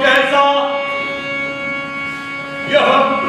कैसा यह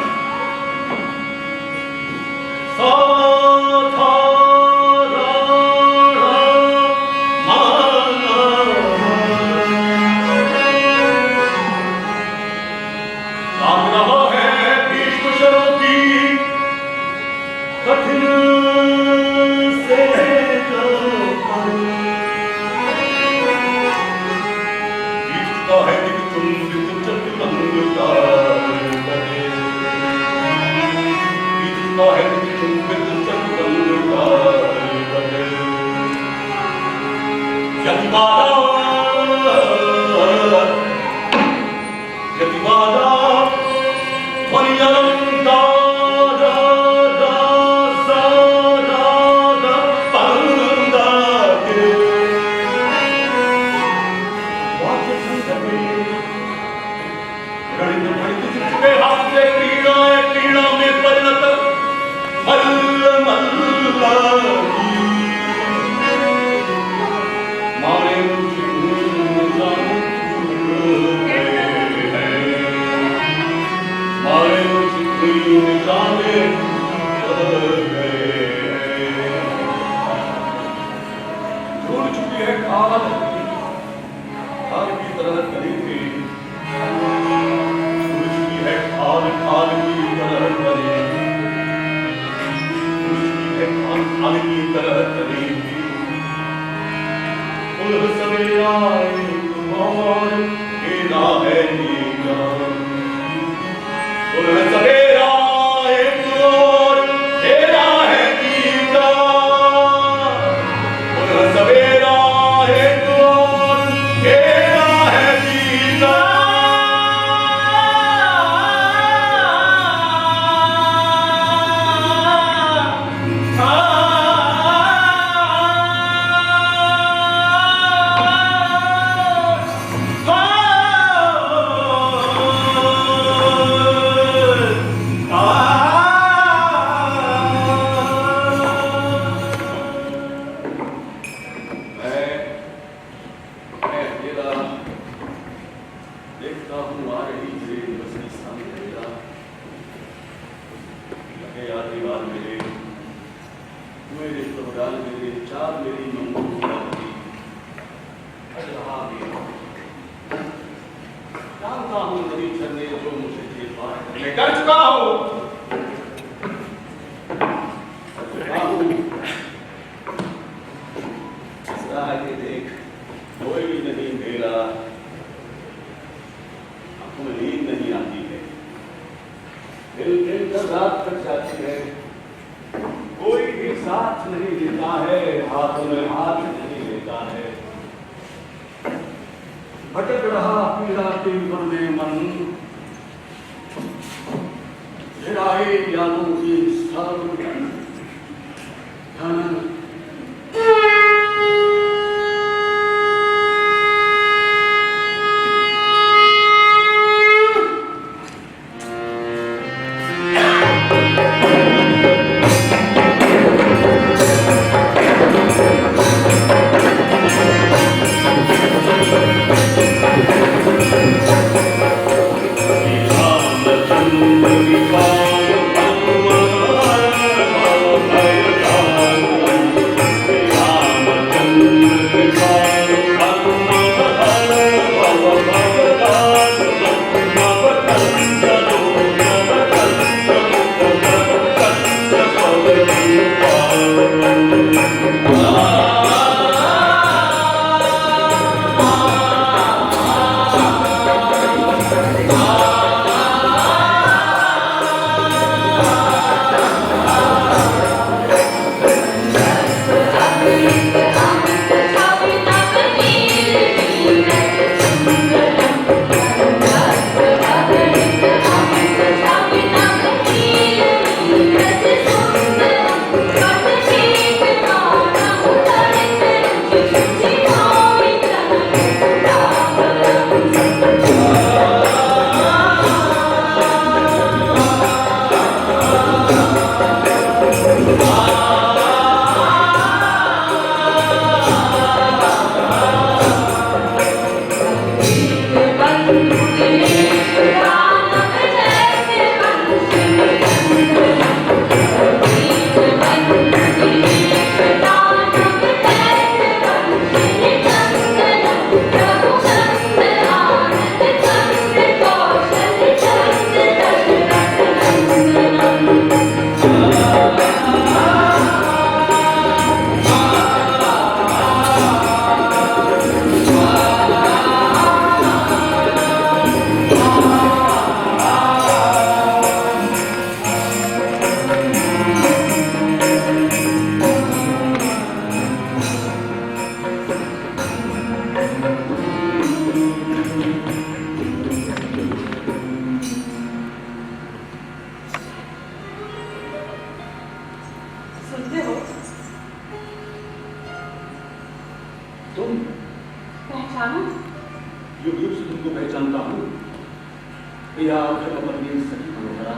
या फिर अपनी सही मनोहरा,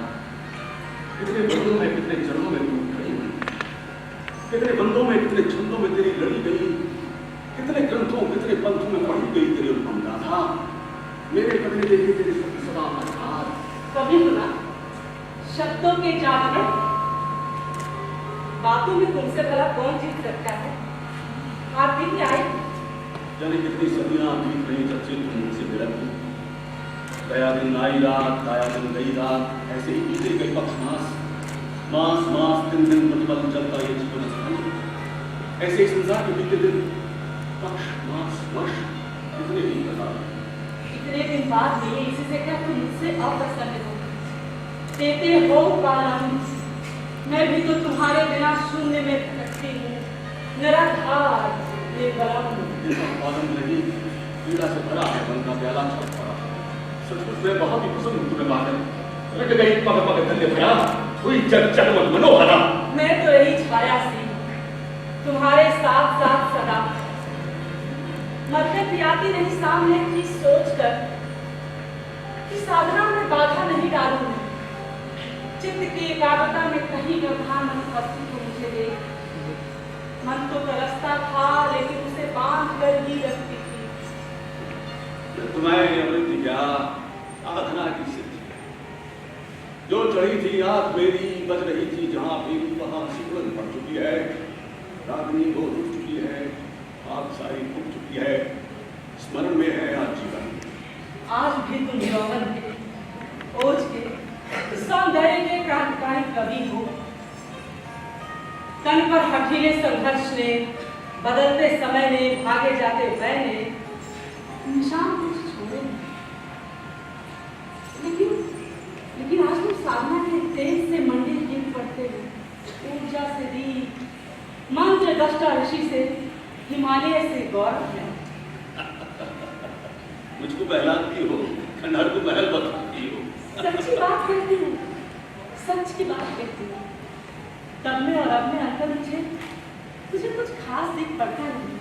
कितने बंदों में कितने चरणों में तू खड़ी हुई, कितने बंदों में कितने छंदों में तेरी लड़ी गई, कितने ग्रंथों कितने पंथों में पढ़ी गई तेरी अनुपम गाथा। मेरे कभी देखे तेरे सदा आधार। कभी सुना शब्दों के जादू, बातों में तुमसे भला कौन जीत सकता है? आप भी आए जाने कितनी सदियां बीत रही जब से तुम मुझसे मिलन हुई। गया दिन आई रात, आया दिन गई रात, ऐसे ही बीते गए पक्ष मास, मास मास दिन दिन प्रतिपल चलता ये जीवन स्थान। ऐसे ही संसार के बीते दिन पक्ष मास वर्ष कितने ही बता। इतने दिन बाद मिले, इसी से क्या तुम मुझसे अप्रसन्न हो? देते हो कालांश, मैं भी तो तुम्हारे बिना शून्य में भटकती हूँ, निराधार बेबरम। आनंद नहीं, पीड़ा से भरा है मन का प्याला छल पड़ा। सचमुच मैं बहुत ही पसंद हूँ तुम्हें पाकर। रट गई पग पग धन्य भया, हुई जग जगमग मनोहरा। मैं तो यही छाया सी तुम्हारे साथ साथ सदा, मरते पियाती नहीं सामने की सोच कर कि साधना में बाधा नहीं डालूंगी। चित्त की एकाग्रता में कहीं व्यवधान अनुपस्थित को मुझे दे। मन तो तरसता था लेकिन उसे बांध कर ही रखती थी। तुम्हारे अमृत क्या साधना की सिद्धि, जो चढ़ी थी आग मेरी, बज रही थी जहां भी वहां सिकुड़न पड़ चुकी है। रागनी वो रुक चुकी है, आग सारी फूट चुकी है, स्मरण में है आज जीवन। आज भी तुम यौवन के, ओज के, सौंदर्य के क्रांतिकारी कवि हो। तन पर हठीले संघर्ष ने, बदलते समय ने, भागे जाते वय ने निशान कुछ छोड़े। लेकिन आज तुम साधना के तेज से मंडिर गिर पड़ते हो, ऊर्जा से दी, मंत्र दष्टा ऋषि से, हिमालय से गौरव है। मुझको बहलाती हो, खंडहर को महल बताती हो। सच्ची बात कहती हूँ, सच की बात कहती हूँ। तब में और अब में अंतर मुझे कुछ खास दिख पड़ता नहीं,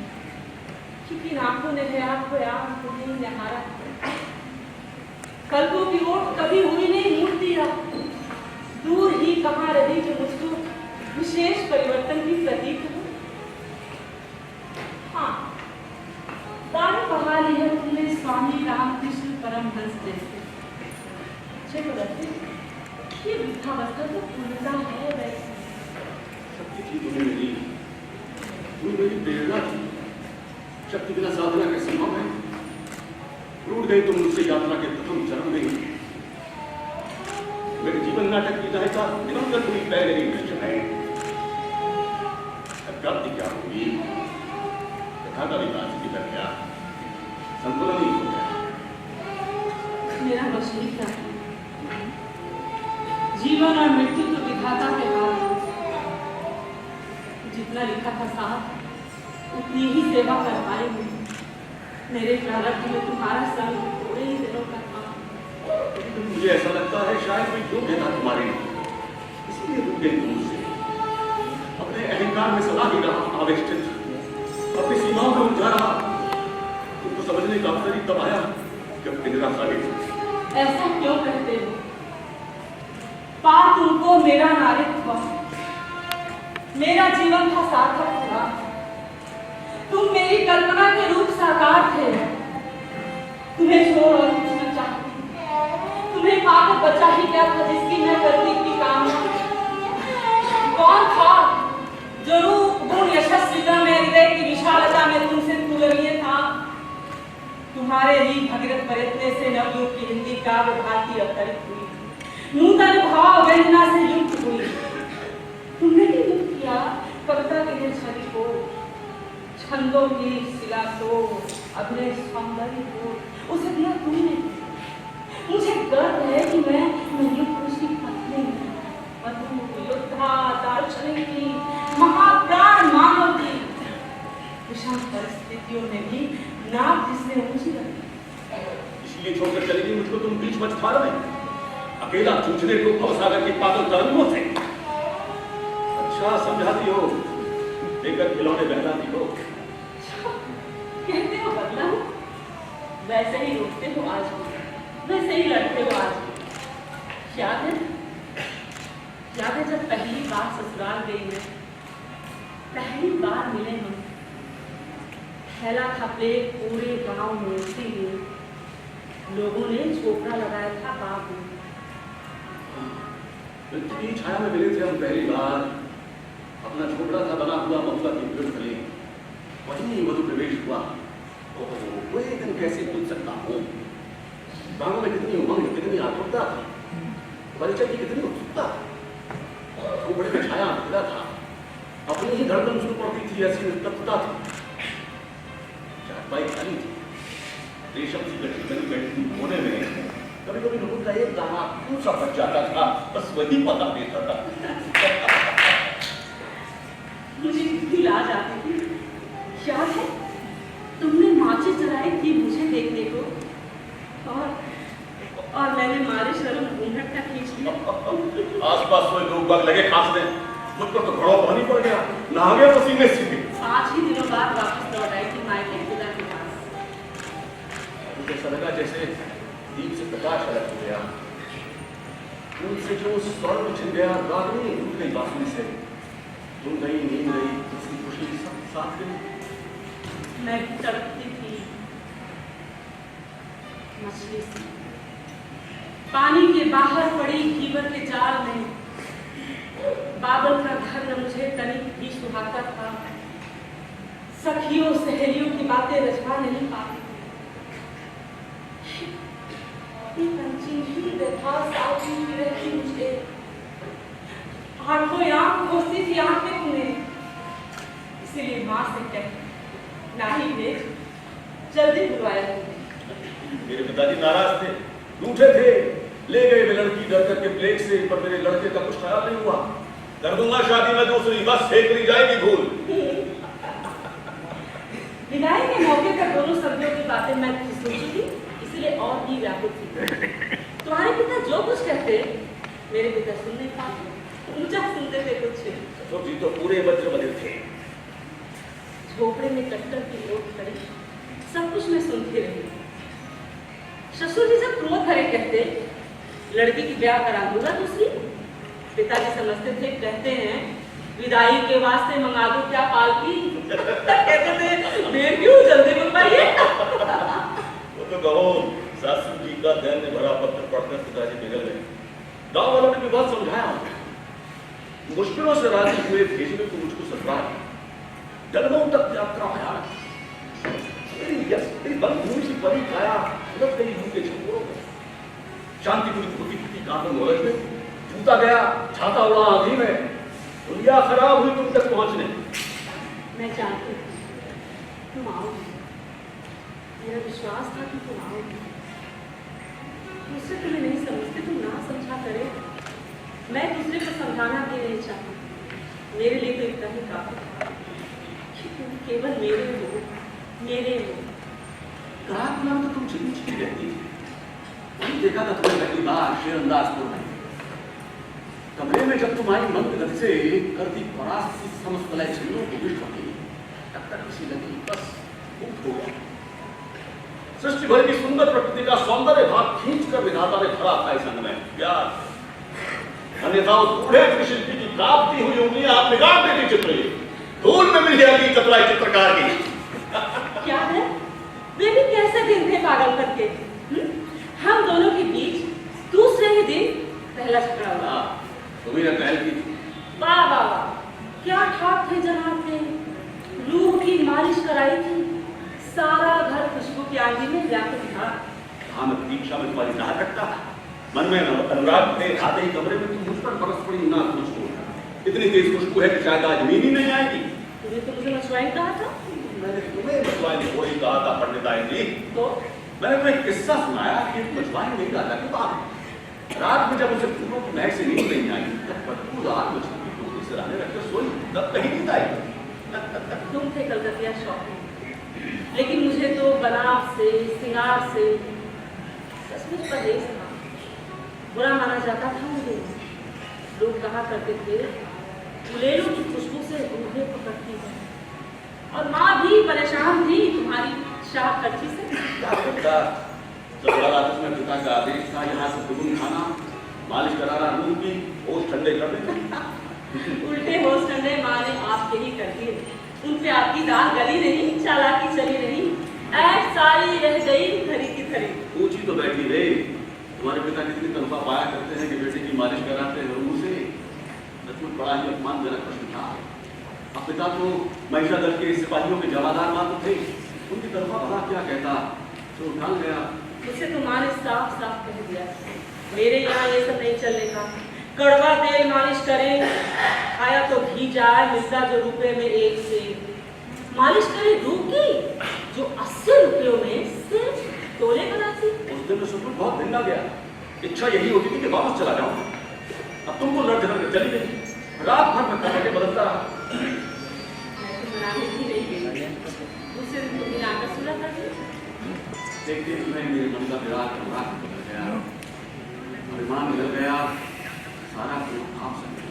क्योंकि आंखों ने है आपको आंख को नहीं नहारा। कल्पों की ओट कभी हुई नहीं मूर्ति, दूर ही कहाँ रही जो मुझको विशेष परिवर्तन की प्रतीक हो। हाँ, दाढ़ी बढ़ा ली है तुमने स्वामी रामकृष्ण परमहंस जैसे। चलो रखते, ये वृद्धावस्था तो पूर्णता है वैसे। शक्ति थी तुम्हें मेरी, तुम मेरी प्रेरणा थी। शक्ति बिना साधना के संभव है। रूठ गई तुम मुझसे यात्रा के प्रथम चरण में। मेरे जीवन नाटक की नायिका निरंतर हुई पहले ही कृष्ण है। प्राप्ति क्या होगी? कथा का विकास की कर गया, संतुलन ही हो गया। मेरा वशील था, जीवन और मृत्यु तो विधाता के हाथ। जितना लिखा था साहब उतनी ही सेवा कर पाई हूँ। मेरे प्रारब्ध में तुम्हारा संग थोड़े ही दिनों का था। मुझे ऐसा लगता है शायद कोई योग्य था तुम्हारे लिए, इसलिए रुक गई तुम मुझसे। अपने अहंकार में सदा ही रहा आवेष्टित, अपनी सीमाओं में उलझा रहा। तुमको समझने का अवसर ही तब आया जब पिंजरा खाली था। ऐसा क्यों कहते हो? पार तुमको मेरा नारित्व, मेरा जीवन था सार्थक हुआ। तुम मेरी कल्पना के रूप साकार थे। तुम्हें छोड़ और कुछ न चाहती, तुम्हें पाकर बचा ही क्या था जिसकी मैं करती थी कामना। कौन था जो रूप गुण यशस्विता में, हृदय की विशालता में तुमसे तुलनीय था? तुम्हारे ही भगीरथ प्रयत्न से नवयुग की हिंदी काव्य भारती अवतरित हुई, नूतन भाव व्यंजना से युक्त हुई। तुमने ही युक्त किया कविता के लिए छवि को, छंदों की शिला को, अभिनय सौंदर्य को, उसे दिया तुमने। मुझे गर्व है कि मैं युग पुरुष की पत्नी हूँ, मधु, योद्धा, दार्शनिक की, महाप्राण मानव की। विषम परिस्थितियों में भी नाक जिसने ऊंची रखी। इसलिए छोड़कर चलेगी मुझको तुम बीच मझधार में, अकेला जूझने को भवसागर की पागल तरंगों से। अच्छा समझाती हो, लेकर खिलौने बहलाती हो। कहते हो बदला, वैसे ही रोकते हो आज भी, वैसे ही लड़ते हो आज भी। याद है जब पहली बार ससुराल गई मैं, पहली बार मिले हम, फैला था प्लेट पूरे गांव में, इसीलिए लोगों ने झोपड़ा लगाया था बाग में। पृथ्वी छाया में मिले थे हम पहली बार। अपना झोपड़ा था बना हुआ ममता की पेड़ तले, वहीं मधु प्रवेश हुआ। वो एक दिन कैसे भूल सकता हूँ। गाँव में कितनी उमंग, कितनी आतुरता थी, परिचय की कितनी उत्सुकता। झोपड़े में छाया अंधेरा था, अपनी ही धड़कन सुन पड़ती थी, ऐसी निस्तब्धता थी। चारपाई खाली थी, रेशम सी गठी बनी बैठी थी कोने में। कभी कभी लोगों का एक दाना क्यों सा बच जाता था, बस वही पता देता था। मुझे कितनी लाज आती थी। याद है तुमने माचिस जलाई थी मुझे देखने को, और मैंने मारे शर्म घूंघट का खींच लिया। आसपास कोई लोग बाग लगे खांसने, मुझ पर तो घड़ों पानी पड़ गया, नहा गया पसीने से। 5 ही दिनों बाद वापस लौट आई थी मायके खुदा के पास। मुझे ऐसा लगा जैसे दीप से प्रकाश अलग हो गया, उनसे जो स्वर छिन गया, रागनी टूट गई बांसुरी से, तुम गई, नींद गई, उसकी खुशी सब साथ गई। मैं भी तड़पती थी मछली से, पानी के बाहर पड़ी कीवर के जाल में। बादल का घर न मुझे तनिक भी सुहाता था, सखियों सहेलियों की बातें रचवा नहीं पाती थी। व्यथा साथी रहती मुझे, आंखों आंख खोजती थी आंखें तुम्हें। इसीलिए माँ से कह नहीं भेज, जल्दी बुलवाया तुम्हें। मेरे पिताजी नाराज थे, रूठे थे, ले गए वे लड़की डर करके प्लेग से, पर मेरे लड़के का कुछ ख्याल नहीं हुआ। कर दूंगा शादी में दूसरी, बस सेक ली जाएगी भूल। विदाई के मौके पर दोनों सदियों की बातें मैं सोची थी, इसलिए और भी व्याकुल थी। तुम्हारे पिता जो कुछ कहते मेरे पिता सुन नहीं पाते, ऊंचा सुनते थे कुछ। ससुर जी तो पूरे वज्र बने थे। झोपड़े में कट्टर की ओट खड़ी, सब कुछ मैं सुनती रही। ससुर जी जब क्रोध भरे कहते लड़की की ब्याह करा दूंगा दूसरी, पिताजी समझते थे, कहते हैं विदाई के वास्ते मंगा दो क्या पालकी। कहते थे देर क्यों, जल्दी मंगवाइए। वो तो कहो सासू जी का दैन्य भरा पत्र पढ़कर पिताजी पिघल गए। गांव वालों ने भी बहुत समझाया, मुश्किलों से राजी हुए भेजने को मुझको ससुराल जलगांव तक यात्रा भयानक। मेरी बंधुओं की बड़ी काया उलट गई उनके झोंकों में। शांतिपुरी खुदी खुदी कांपन मोहल्ले में जूता गया, छाता उड़ा आंधी में, दुनिया खराब हुई तुम तक पहुंचने। मैं जानती थी तुम आओगी, मेरा विश्वास था कि तुम आओगी। दूसरे तुम्हें नहीं समझते, तुम ना समझा करे। मैं दूसरे को समझाना भी नहीं चाहती, मेरे लिए तो इतना ही काफी था कि तुम केवल मेरे हो, मेरे हो। रात नाम तो तुम छिपी छिपी रहती थी। वही देखा था तुम्हें पहली बार शेरअंदाजपुर में। कमरे में जब तुम आई मंद गति से करती परास की समस्त लय छिन्नों को विष्ट हो गई, तब तक किसी लगी बस मुक्त हो गया। सृष्टि भर की सुंदर प्रकृति का सौंदर्य भाग खींच कर विधाता ने भरा था इस अंग में प्यार। अन्यथा उस बूढ़े शिल्पी की कांपती हुई उंगलियां आप निकाल देती चित्र, धूल में मिल जाएगी चतुराई चित्रकार की। क्या है वे भी कैसे दिन थे पागल करके। हम दोनों के बीच दूसरे ही दिन पहला झगड़ा हुआ। तुम्ही ने पहल की। वाह वाह वाह, क्या ठाक थे जनाब ने, रूह की मालिश कराई थी, सारा घर खुशबू की आंधी में व्याकुल था। हाँ, मैं प्रतीक्षा में तुम्हारी राह रखता था, मन में अनुराग थे, आते ही कमरे में तुम मुझ पर बरस पड़ी ना खुशबू। इतनी तेज खुशबू है कि शायद आज नींद ही नहीं आएगी। तुमने तो मुझे मशवाई कहा था। मैंने तुम्हें मशवाई ने कोई कहा था पंडिताई जी। तो मैंने तुम्हें किस्सा सुनाया कि मशवाई नहीं डाला कि बात। रात में जब उसे फूलों की महक से नींद नहीं आई, तब बदबूदार मछली की टोकरी से राने रखकर सोई, तब कहीं नींद आई। तुम थे कलकतिया शौकीन, लेकिन मुझे तो बनाव से, सिंगार से सचमुच परहेज था। बुरा माना जाता था मुझे। लोग कहा करते थे गुलेलों की खुशबू से रूहें पकड़ती है, और माँ भी परेशान थी तुम्हारी शाह खर्ची से। क्या करता? जब रात में पिता का आदेश था यहाँ से दुगुन खाना, मालिश कराना रूह की होश ठंडे कर देते। उल्टे होश ठंडे माँ ने आपके ही कर दिए। उन पे आपकी दाल गली नहीं, चालाकी चली नहीं, ऐश सारी रह गई धरी की धरी। पूछी तो बैठी रे, तुम्हारे पिता कितनी तनख्वाह पाया करते हैं कि बेटे की मालिश कराते हैं रूह से? सचमुच बड़ा ही अपमानजनक प्रश्न था। अब पिता तो महिषादल के सिपाहियों के जवादार मात्र थे, उनकी तनख्वाह भला क्या कहता, तो उठा गया। मुझसे तुम्हारे साफ साफ कह दिया, मेरे यहाँ ये सब नहीं चलने का। कड़वा तेल मालिश करें, खाया तो घी जाए, मिलता जो रुपए में एक से। मालिश करें रूह की, जो 80 रुपयों में सिर्फ तोले बनाती। उस दिन में सुपुर बहुत दिन गया। इच्छा यही होती थी कि वापस चला जाऊं। अब तुमको लड़ झगड़ कर चली गई, रात भर में करके बदलता रहा। मैं तो मनाने भी नहीं गई, दूसरे दिन तुमने आकर सुना कर दी। देखते तुम्हें मेरे मन का विराट रात बदल गया, अभिमान मिल गया, सारा कुछ आप सकते।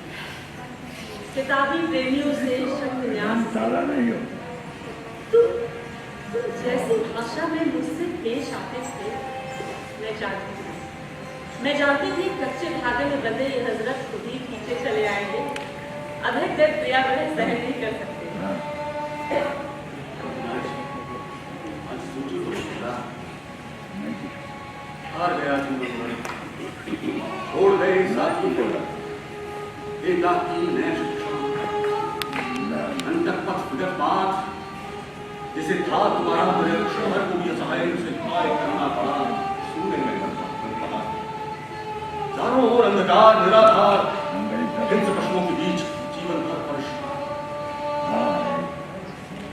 किताबी प्रेमियों से शब्द न्यास सारा नहीं हो। तुम जैसी भाषा में मुझसे पेश आते थे, मैं जानती थी कच्चे धागे में बंधे ये हजरत खुद ही पीछे चले आएंगे। अधिक देर प्रिया बड़े सहन नहीं कर सकते। आज सोचो तो खुदा हार गया जीवन में, छोड़ गए साथी को एकाकी नए शिक्षा अंतक पथ विगत पाठ, जिसे था तुम्हारा शहर को भी असहाय से पाए करना पड़ा। सूर्य में पड़ा चारों ओर अंधकार निराधार, हिंस पशुओं के बीच जीवन भर परेशान।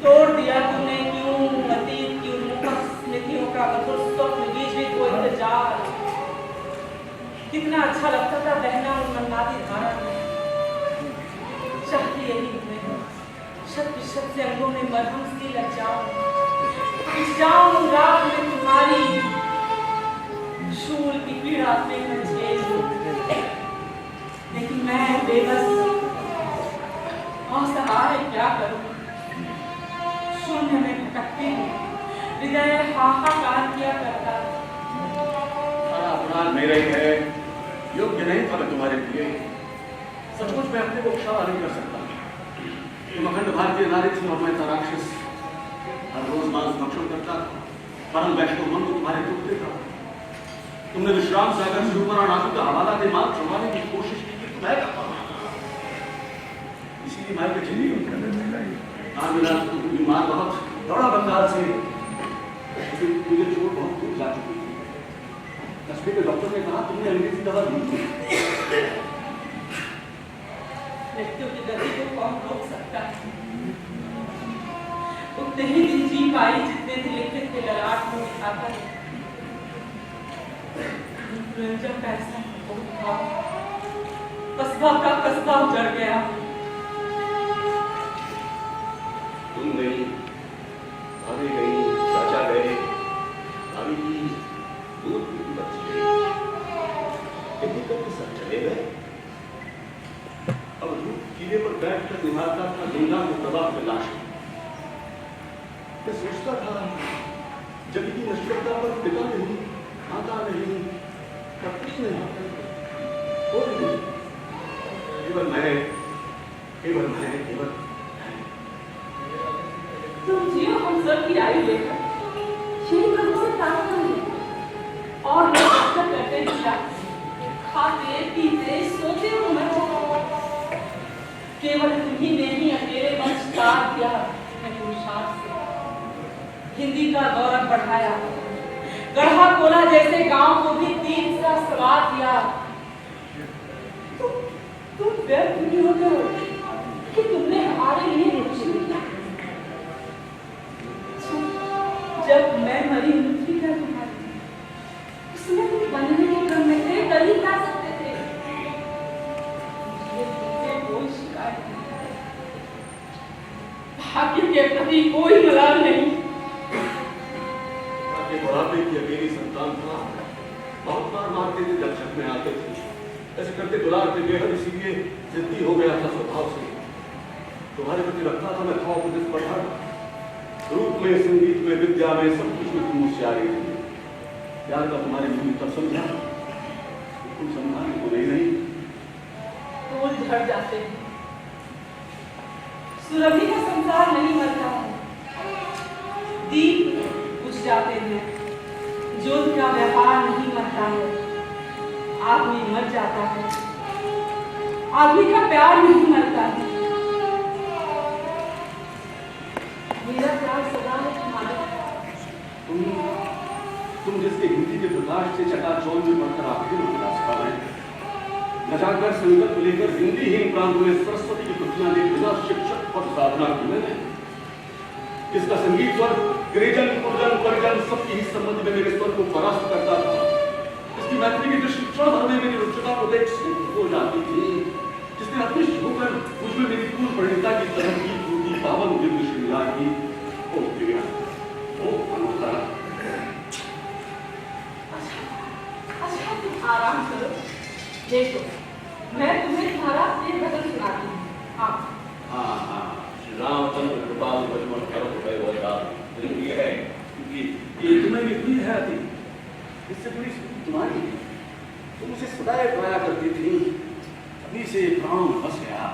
तोड़ दिया तूने क्यों अतीत की उन्मुख स्मृतियों का मधुर स्वप्न, बीच में कोई इंतजार। कितना अच्छा लगता था बहना उन मनमाती धारा में, चाहती यही मैं शत विशत से अंगों में मरहम सी लग जाऊं रात में तुम्हारी शूल की पीड़ा पे मैं झेल लूं। लेकिन मैं बेबस असहाय क्या करूं, शून्य में भटकती हूँ, हृदय हाहाकार किया करता। सारा अपराध मेरा ही है, योग्य नहीं था मैं तुम्हारे लिए। सचमुच मैं अपने को क्षमा नहीं कर सकता। तुम अखंड भारतीय नारी थी और मैं था राक्षस। हर रोज मांस भक्षण करता था, परम वैष्णव मन को तुम्हारे टूटते था। तुमने विश्राम सागर से ऊपर आनासु का हवाला दे मांस छुड़वाने की कोशिश की कि तुम्हें करता। इसीलिए मार के चली गई। मिला तो तुम बीमार बहुत दौड़ा बंगाल से, मुझे चोट बहुत दूर जा चुकी थी। कस्बे के डॉक्टर ने कहा तुमने अंग्रेजी दवा दी थी। मृत्यु की गति को कौन रोक सकता है? उतने ही दिन जी पाई जितने दिन लिखित के ललाट में लिखाता है। इन्फ्लुएंजा का ऐसा बहुत था, कस्बा का कस्बा उजड़ गया। तुम गई, भाभी गई, चाचा गए, भाभी की दूध की बच्ची गई, इतनी कब सब चले गए। अब धूप किले पर बैठकर निभाता था गंगा के प्रवाह में लाश। मैं सोचता था जब की नश्वरता पर पिता नहीं, माता नहीं, पत्नी नहीं, कोई नहीं, केवल मैं, केवल मैं, केवल तुम जियो हम सब की आयु लेकर, यही प्रभु से प्रार्थना है। और लोग अक्सर करते हैं क्या, खाते पीते सोते हो मैं, केवल तुम्ही ने ही अकेले मंच तार दिया है पुरुषार्थ से, हिंदी का गौरव बढ़ाया, गढ़ा कोला जैसे गांव को भी तीन सा सवार दिया। तुम व्यर्थ नहीं होते हो कि तुमने हमारे लिए कुछ नहीं किया। जब मैं मरी मृत्यु क्या तुम्हारी, उसमें तुम बनने के क्रम में थे, कर ही क्या सकते थे। कोई शिकायत नहीं, भाग्य के प्रति कोई मलाल नहीं। बुढ़ापे की अकेली संतान था, बहुत बार मारते थे जब छत में आते थे, ऐसे करते दुलारते बेहद, इसीलिए जिद्दी हो गया था स्वभाव से। तुम्हारे प्रति रखता था मैं भाव को पढ़ा, रूप में, संगीत में, विद्या में, सब कुछ में तुम होशियारी थी। प्यार का तुम्हारे मुझे तब समझा, तुम समझाने को नहीं बिखर जाते हैं। सुरभि का संसार नहीं मरता है, दीप बुझ जाते हैं। ज्योति का व्यापार नहीं मरता है, आदमी मर जाता है। आदमी का प्यार नहीं मरता है। मेरा प्यार सदा है तुम्हारे। तुम जिसके हिंदी के प्रकाश से चकाचौंध में पढ़कर आते हो रास्ता में न जाकर संकल्प लेकर हिंदीहीन प्रांतों में सरस्वती की प्रतिमा ले बिना शिक्षक पद साधना की मैंने इसका संगीत स्वर गिरिजन पुरजन परिजन सबके ही संबंध में मेरे स्वर को परास्त करता था। इसकी मैत्री की दृष्टि क्षण भर में मेरी रुचिता को देख सिद्ध हो जाती थी, जिसने अदृश्य होकर मुझमें मेरी पूर्ण परिणीता की तरह की पूरी पावन दिव्य श्रृंगार की ओ प्रिया ओ अनुता। अच्छा तुम आराम करो, देखो मैं तुम्हें तुम्हारा एक भजन सुनाती हूँ। हाँ हाँ श्री रामचंद्र कृपाल बचपन करो गए वो बात ये है क्योंकि ये तुम्हें भी हुई है थी, इससे बड़ी तुम्हारी तुम उसे सदैव गाया करती थी, अभी से प्राण बस गया।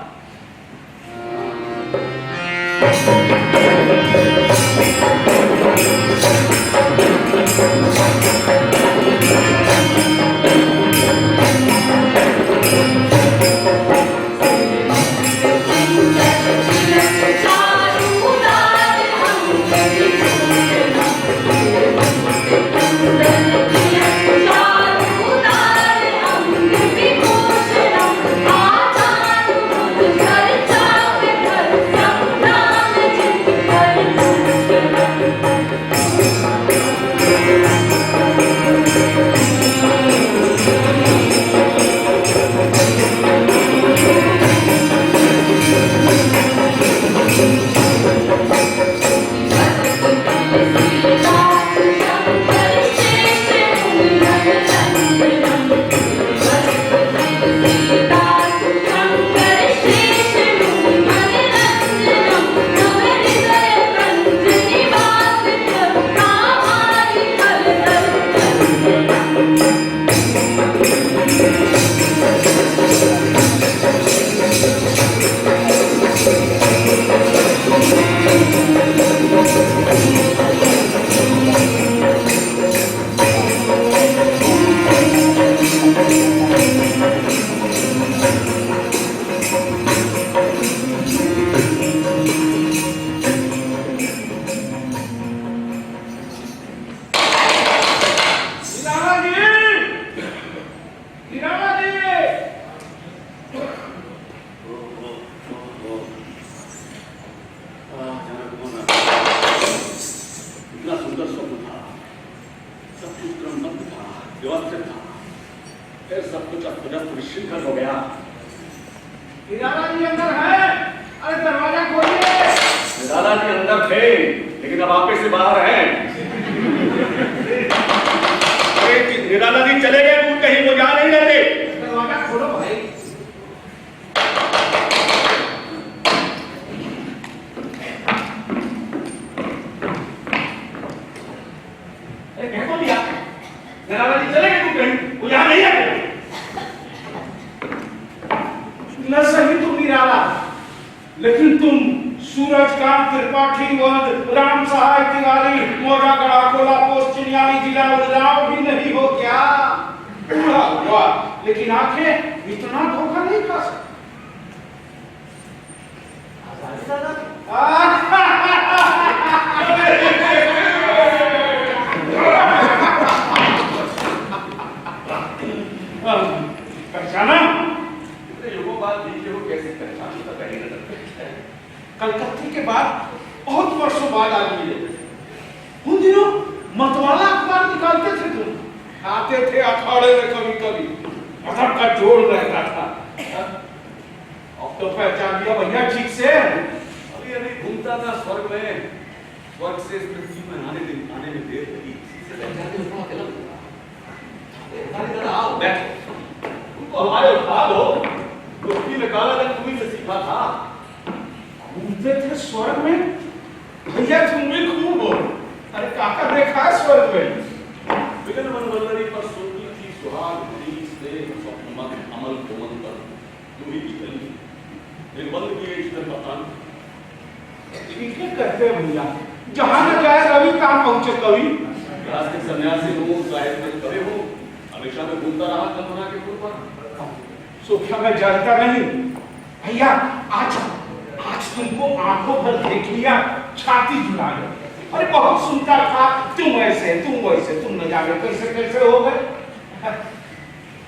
कलकत्ते के बाद बहुत वर्षों बाद आ गई है। उन दिनों मतवाला अखबार निकालते थे तुम, आते थे अखाड़े में कभी कभी, मजहब का जोड़ रहता था। अब तो पहचान लिया भैया ठीक से। अभी अभी घूमता था स्वर्ग में, स्वर्ग से पृथ्वी में आने में देर लगी, इसी से पहचान लिया अकेला। इधर आओ बैठो, तुमको हमारे उठा दो, दोस्ती में काला रंग तुम्ही से सीखा था। घूमते थे स्वर्ग में भैया, तुम भी खूब हो। अरे काका देखा है स्वर्ग में? विगन मनवल्लरी पर सोती थी सुहाग भरी से स्वप्न मत अमल कोमल पर, लोहे की गली, एक बंद किए इधर पतान। ठीक है कहते हैं भैया, जहाँ न जाए रवि कहाँ पहुँचे कवि। रास्ते सन्यासी हो, साहिब में कवि हो, हमेशा में घूमता रहा कल्पना के पुल पर। सो क्या मैं जानता नहीं भैया, आज आज तुमको आंखों भर देख लिया, छाती जुड़ा गया। अरे बहुत सुनता था, तुम ऐसे तुम वैसे, तुम न जाने कैसे कैसे हो गए।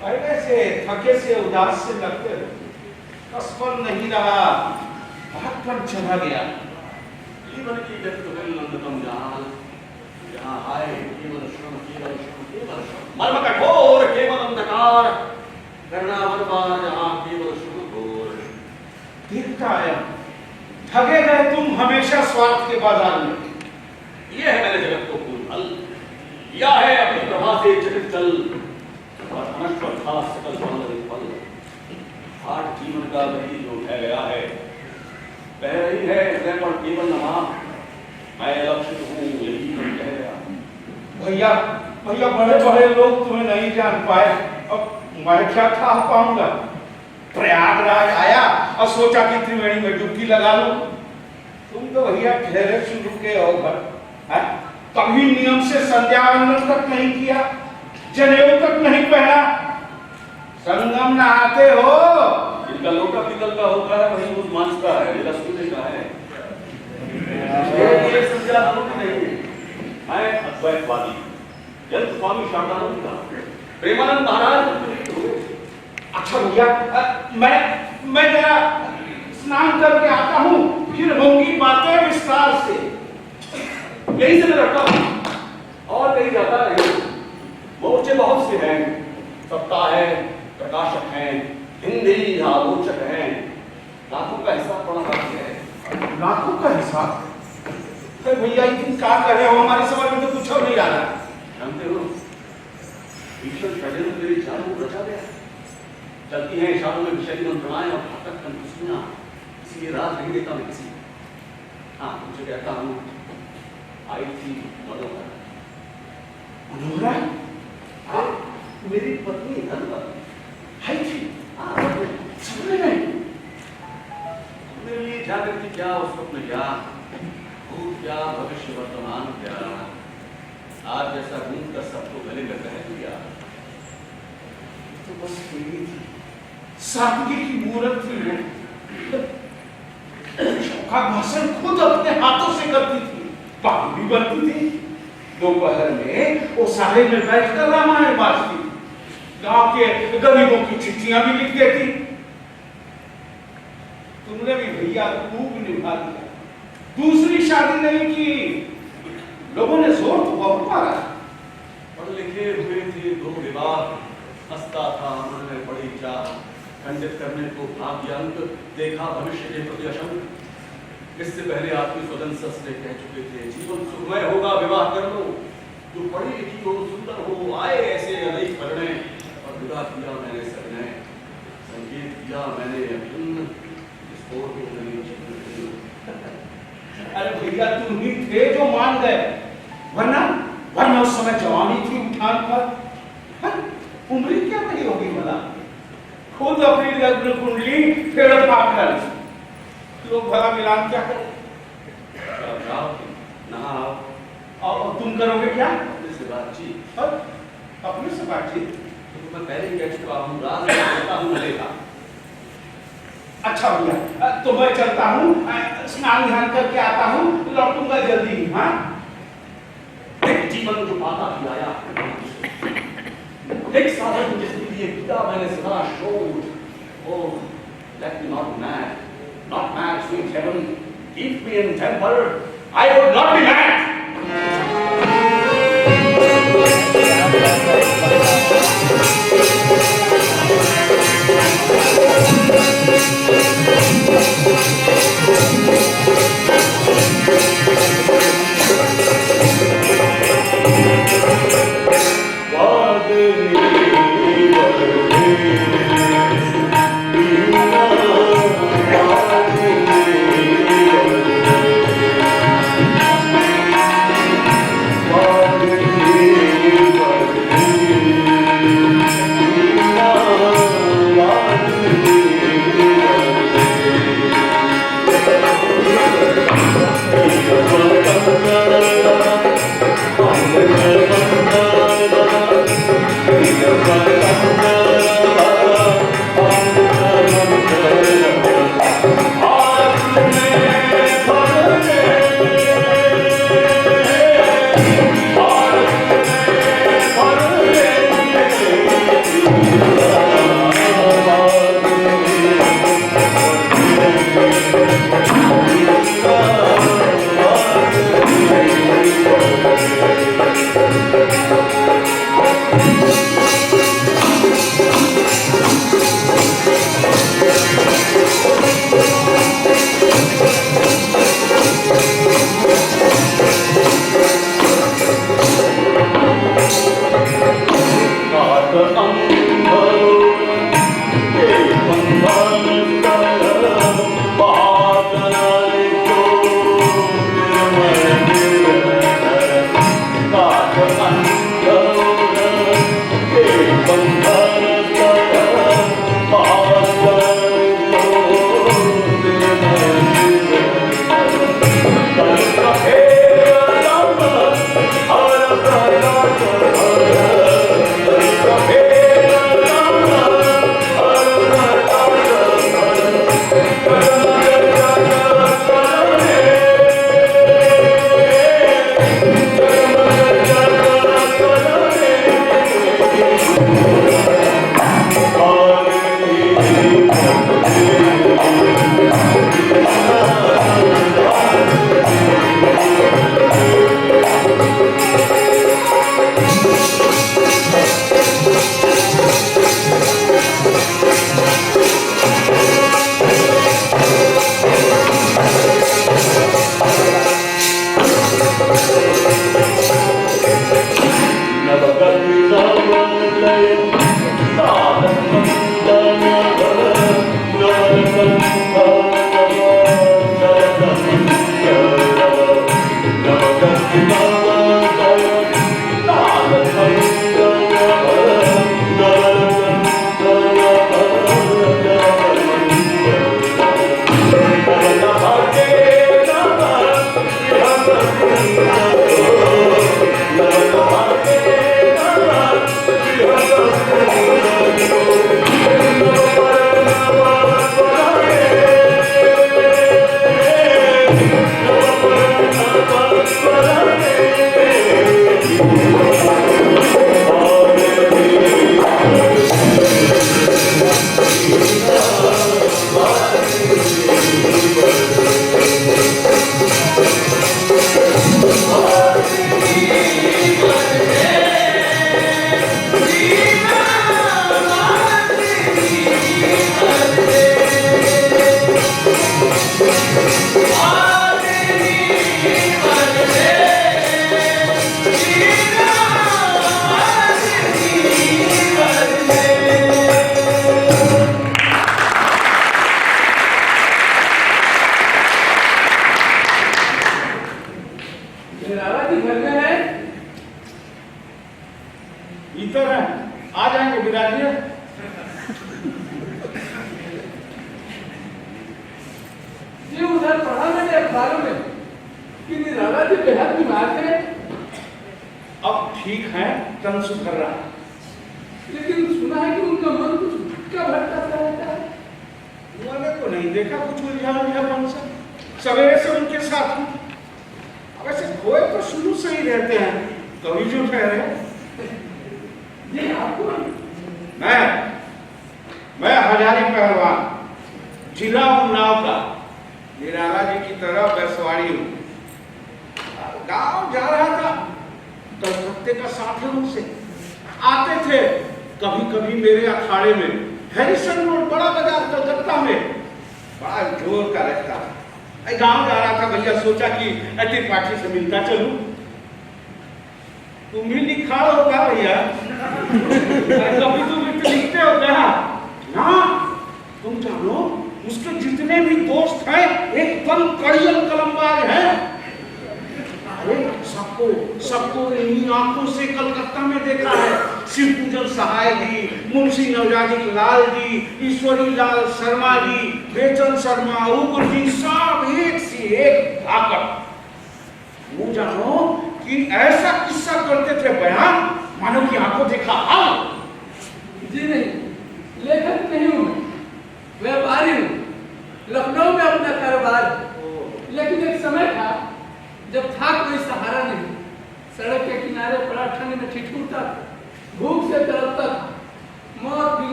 पहले से थके से उदास से लगते हो, कसपन नहीं रहा, भाग पर चला गया। जीवन की व्यक्त नंदतम जान, जहाँ आए केवल श्रम केवल श्रम केवल श्रम, मर्म कठोर केवल अंधकार, करना बर्बाद जहाँ केवल श्रम घोर। देखता आया, ठगे गए तुम हमेशा स्वार्थ के बाजार में। ये है मैंने जगत को फूल फल, या है अपनी प्रभा से जगत चल, और अनश्वर था सकल फल। हाट जीवन का वही जो है गया है, कह रही है हृदय पर केवल नमा, मैं लक्षित हूँ यही मैं कह गया। भैया भैया, बड़े बड़े लोग तुम्हें नहीं जान पाए, अब मैं क्या था पाऊंगा। प्रयागराज आया और सोचा कि त्रिवेणी में डुबकी लगा लो। तुम तो भैया ठहरे शुरू के हो घर, कभी नियम से संध्या वंदन तक नहीं किया, जनेऊ तक नहीं पहना, संगम नहाते हो। जिनका लोटा पीतल का होता है वही उस मांस का है, मेरा सूर्य का है। ये संध्या नहीं है, मैं अद्वैतवादी जल स्वामी शारदानंद का प्रेमानंद महाराज। अच्छा भैया, मैं जरा स्नान करके आता हूँ, फिर होंगी बातें विस्तार से। यही से मैं रखता हूँ और कहीं जाता नहीं। मोर्चे बहुत से हैं, सत्ता है, प्रकाशक हैं, हिंदी आलोचक हैं, लाखों का हिसाब पड़ा बाकी है। लाखों का हिसाब? अरे भैया तुम क्या कर रहे हो, हमारी समझ में तो कुछ और नहीं आ रहा। जानते हो ईश्वर षड्यंत्र मेरी चारों रचा गया, चलती हैं इशारों में विषय मंत्रणाएं और घातक कंठस्थियां, इसलिए राज नहीं देता मैं किसी। हाँ मुझे कहता हूँ आई थी मनोहरा। मनोहरा मेरी पत्नी धनपत्नी आई थी? हाँ समझ नहीं। मेरे लिए जागृति क्या और स्वप्न क्या, भूत क्या भविष्य वर्तमान क्या, आज जैसा घूम कर सबको गले में रह दिया। तो बस यही थी, सादगी की मूर्त थी मैं। का भाषण खुद अपने हाथों से करती थी, पानी भी बनती थी। दोपहर में वो सारे में बैठकर रामायण बांटती थी, गांव के गरीबों की चिट्ठियां भी लिख देती। तुमने भी भैया खूब निभा दिया, दूसरी शादी नहीं की, लोगों ने जोर तो बहुत मारा। पढ़ लिखे हुए थे दो विवाह, हंसता था मन में बड़ी चाह, खंडित करने को भाग्यांक, देखा भविष्य के प्रति अशंक। इससे पहले आपकी स्वतंत्र सस ने कह चुके थे जीवन सुखमय होगा, विवाह कर लो, जो पढ़ी लिखी हो सुंदर हो, आए ऐसे अनेक परिणय। और विवाह किया मैंने सविनय, संकेत किया मैंने अभिन्न, स्कोर को मेरी चित्र। अरे भैया तुम ही थे जो मान गए, वरना वरना उस समय जवानी थी उठान पर। उम्र क्या बड़ी होगी भला, खुद अपनी लग्न कुंडली फेर पाकर लोग भला मिलान क्या करो। और तुम करोगे क्या? अपने से बातचीत। अपने से बातचीत? तो मैं पहले ही कह चुका हूँ, राज करता हूँ मलेगा। अच्छा भैया तो मैं चलता हूँ, स्नान ध्यान करके आता हूँ, लौटूंगा जल्दी। हाँ जीवन जो पाता भी आया, एक साधन जिसके लिए किया मैंने सदा शोध। Oh, let me not mad, sweet heaven, keep me in temper, I would not be mad.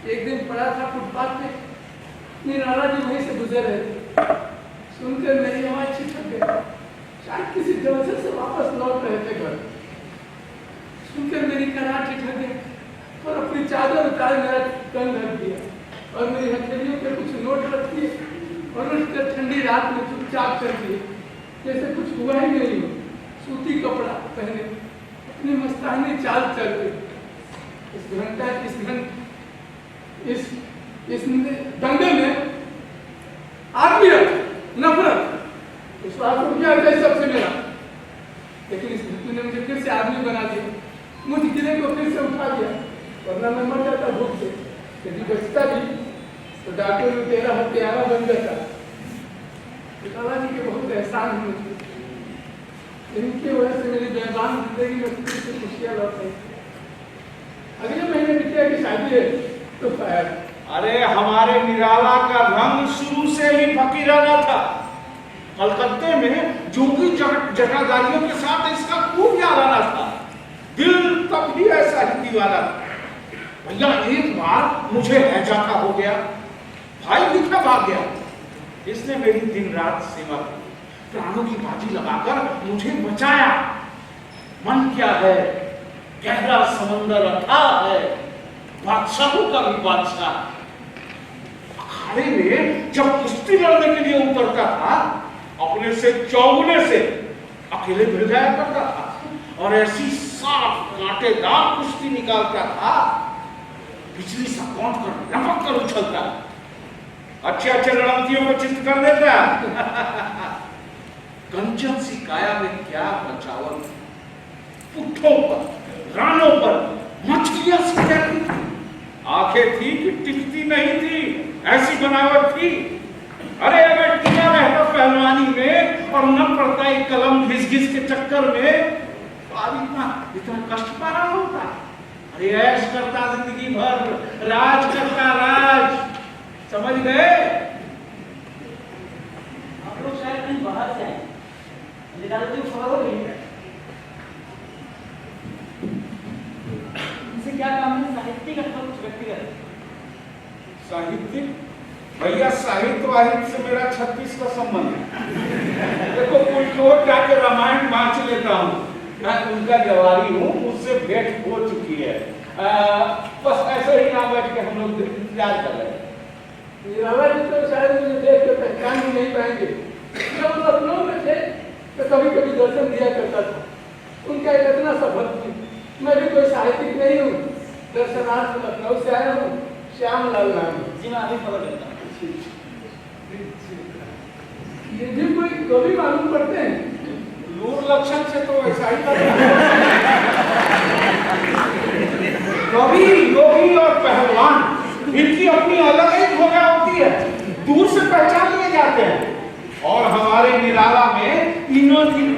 एक दिन पड़ा था फुटपाथ पे, निराला जी वहीं से गुजर रहे थे। सुनकर मेरी आवाज छिटक गई, शायद किसी जलसे से वापस लौट रहे थे घर। सुनकर मेरी करार ठिठक गई और अपनी चादर उतार मेरा कंध रख दिया और मेरी हथेलियों पे कुछ नोट रख दिए और उठकर ठंडी रात में चुपचाप कर दिए, जैसे कुछ हुआ ही नहीं हो। सूती कपड़ा पहने अपनी मस्तानी चाल चल रही। इस दंगे में आदमियत, नफरत, विश्वास उठ गया था सबसे मेरा, लेकिन इस मृत्यु ने मुझे फिर से आदमी बना दिया, मुझ गिरे को फिर से उठा दिया, वरना मैं मर जाता भूख से। यदि बचता भी तो डॉक्टर में तेरा हत्यारा बन जाता। लाला जी के बहुत एहसान है मुझे, इनकी वजह से मेरी बेईमान जिंदगी में फिर से खुशियां लौट आई। अगले महीने बिटिया की शादी है तो फायर। अरे हमारे निराला का रंग शुरू से ही फकीराना था। कलकत्ते में जोगी जटाधारियों के साथ इसका खूब याराना था। दिल तब भी ऐसा ही दीवाना था। भैया एक बार मुझे हैजा का हो गया, भाई भी था भाग गया। इसने मेरी दिन रात सेवा की, प्राणों की बाजी लगाकर मुझे बचाया। मन क्या है, गहरा समंदर अथाह है, बादशाहों का भी बादशाह। अखाड़े में जब कुश्ती लड़ने के लिए उतरता था, अपने से चौगुने से अकेले भिड़ जाया करता था और ऐसी साफ कांटेदार कुश्ती निकालता था, बिजली सा कौंध कर लपक कर उछलता, अच्छे अच्छे लड़कियों को चित्त कर देता। कंचन सी काया में क्या बचावल, पुट्ठों पर, रानों पर मछलियां सी तैरती थी। आंखें थी कि टिकती नहीं थी, ऐसी बनावट थी। अरे अगर टिका रहता पहलवानी में और न पड़ता एक कलम घिस घिस के चक्कर में, तो आज इतना कष्ट पा रहा होता। अरे ऐश करता जिंदगी भर, राज करता राज, समझ गए? आप लोग शायद कहीं बाहर से आए, निराला जी को खबर हो गई है। इनसे क्या काम है, साहित्यिक अथवा कुछ व्यक्तिगत? साहित्यिक? भैया साहित्य वाहित्य से मेरा 36 का संबंध है। देखो कुल जाके रामायण बांच लेता हूँ, मैं उनका जवारी हूँ, मुझसे भेंट हो चुकी है। बस ऐसे ही ना बैठ के हम लोग इंतजार कर रहे हैं। निराला जी तो शायद मुझे देख के पहचान भी नहीं पाएंगे। जब लखनऊ में थे तो कभी कभी दर्शन दिया करता था। उनका एक इतना सा भक्त थी। मैं भी कोई साहित्यिक नहीं हूँ, दर्शनार्थ लखनऊ से आया हूँ। श्यामलाल नाम जी, मैं अभी खबर करता हूँ। ये भी कोई कवि मालूम पड़ते हैं? लूर लक्षण से तो ऐसा ही कवि, योगी और पहलवान, इनकी अपनी अलग ही भूमिका होती है, दूर से पहचान लिए जाते हैं। और हमारे निराला में इन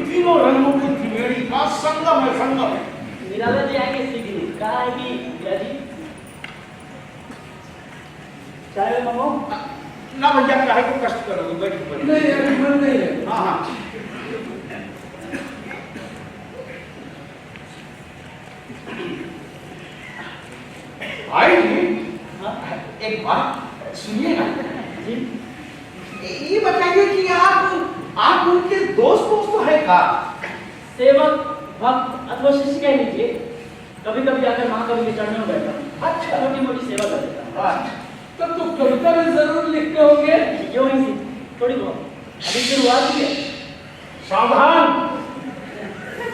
तीनों रंगों की त्रिवेणी का संगम है, संगम। निराला जी आएंगे सीखने, कहाँ आएगी भैया जी? चाय मंगो? ना भैया काहे को कष्ट करोगे, बैठ नहीं अभी मन नहीं है। हाँ हाँ भाई एक बात सुनिए ना जी, ये बताइए कि आप उनके दोस्त है का? सेवक, भक्त अथवा शिष्य कह लीजिए। कभी कभी आकर महाकवि के चरणों में बैठा, अच्छा छोटी मोटी सेवा कर देता। तब तो कविता भी जरूर लिखते होंगे। क्यों ही सी, थोड़ी बहुत अभी शुरुआत ही है। सावधान,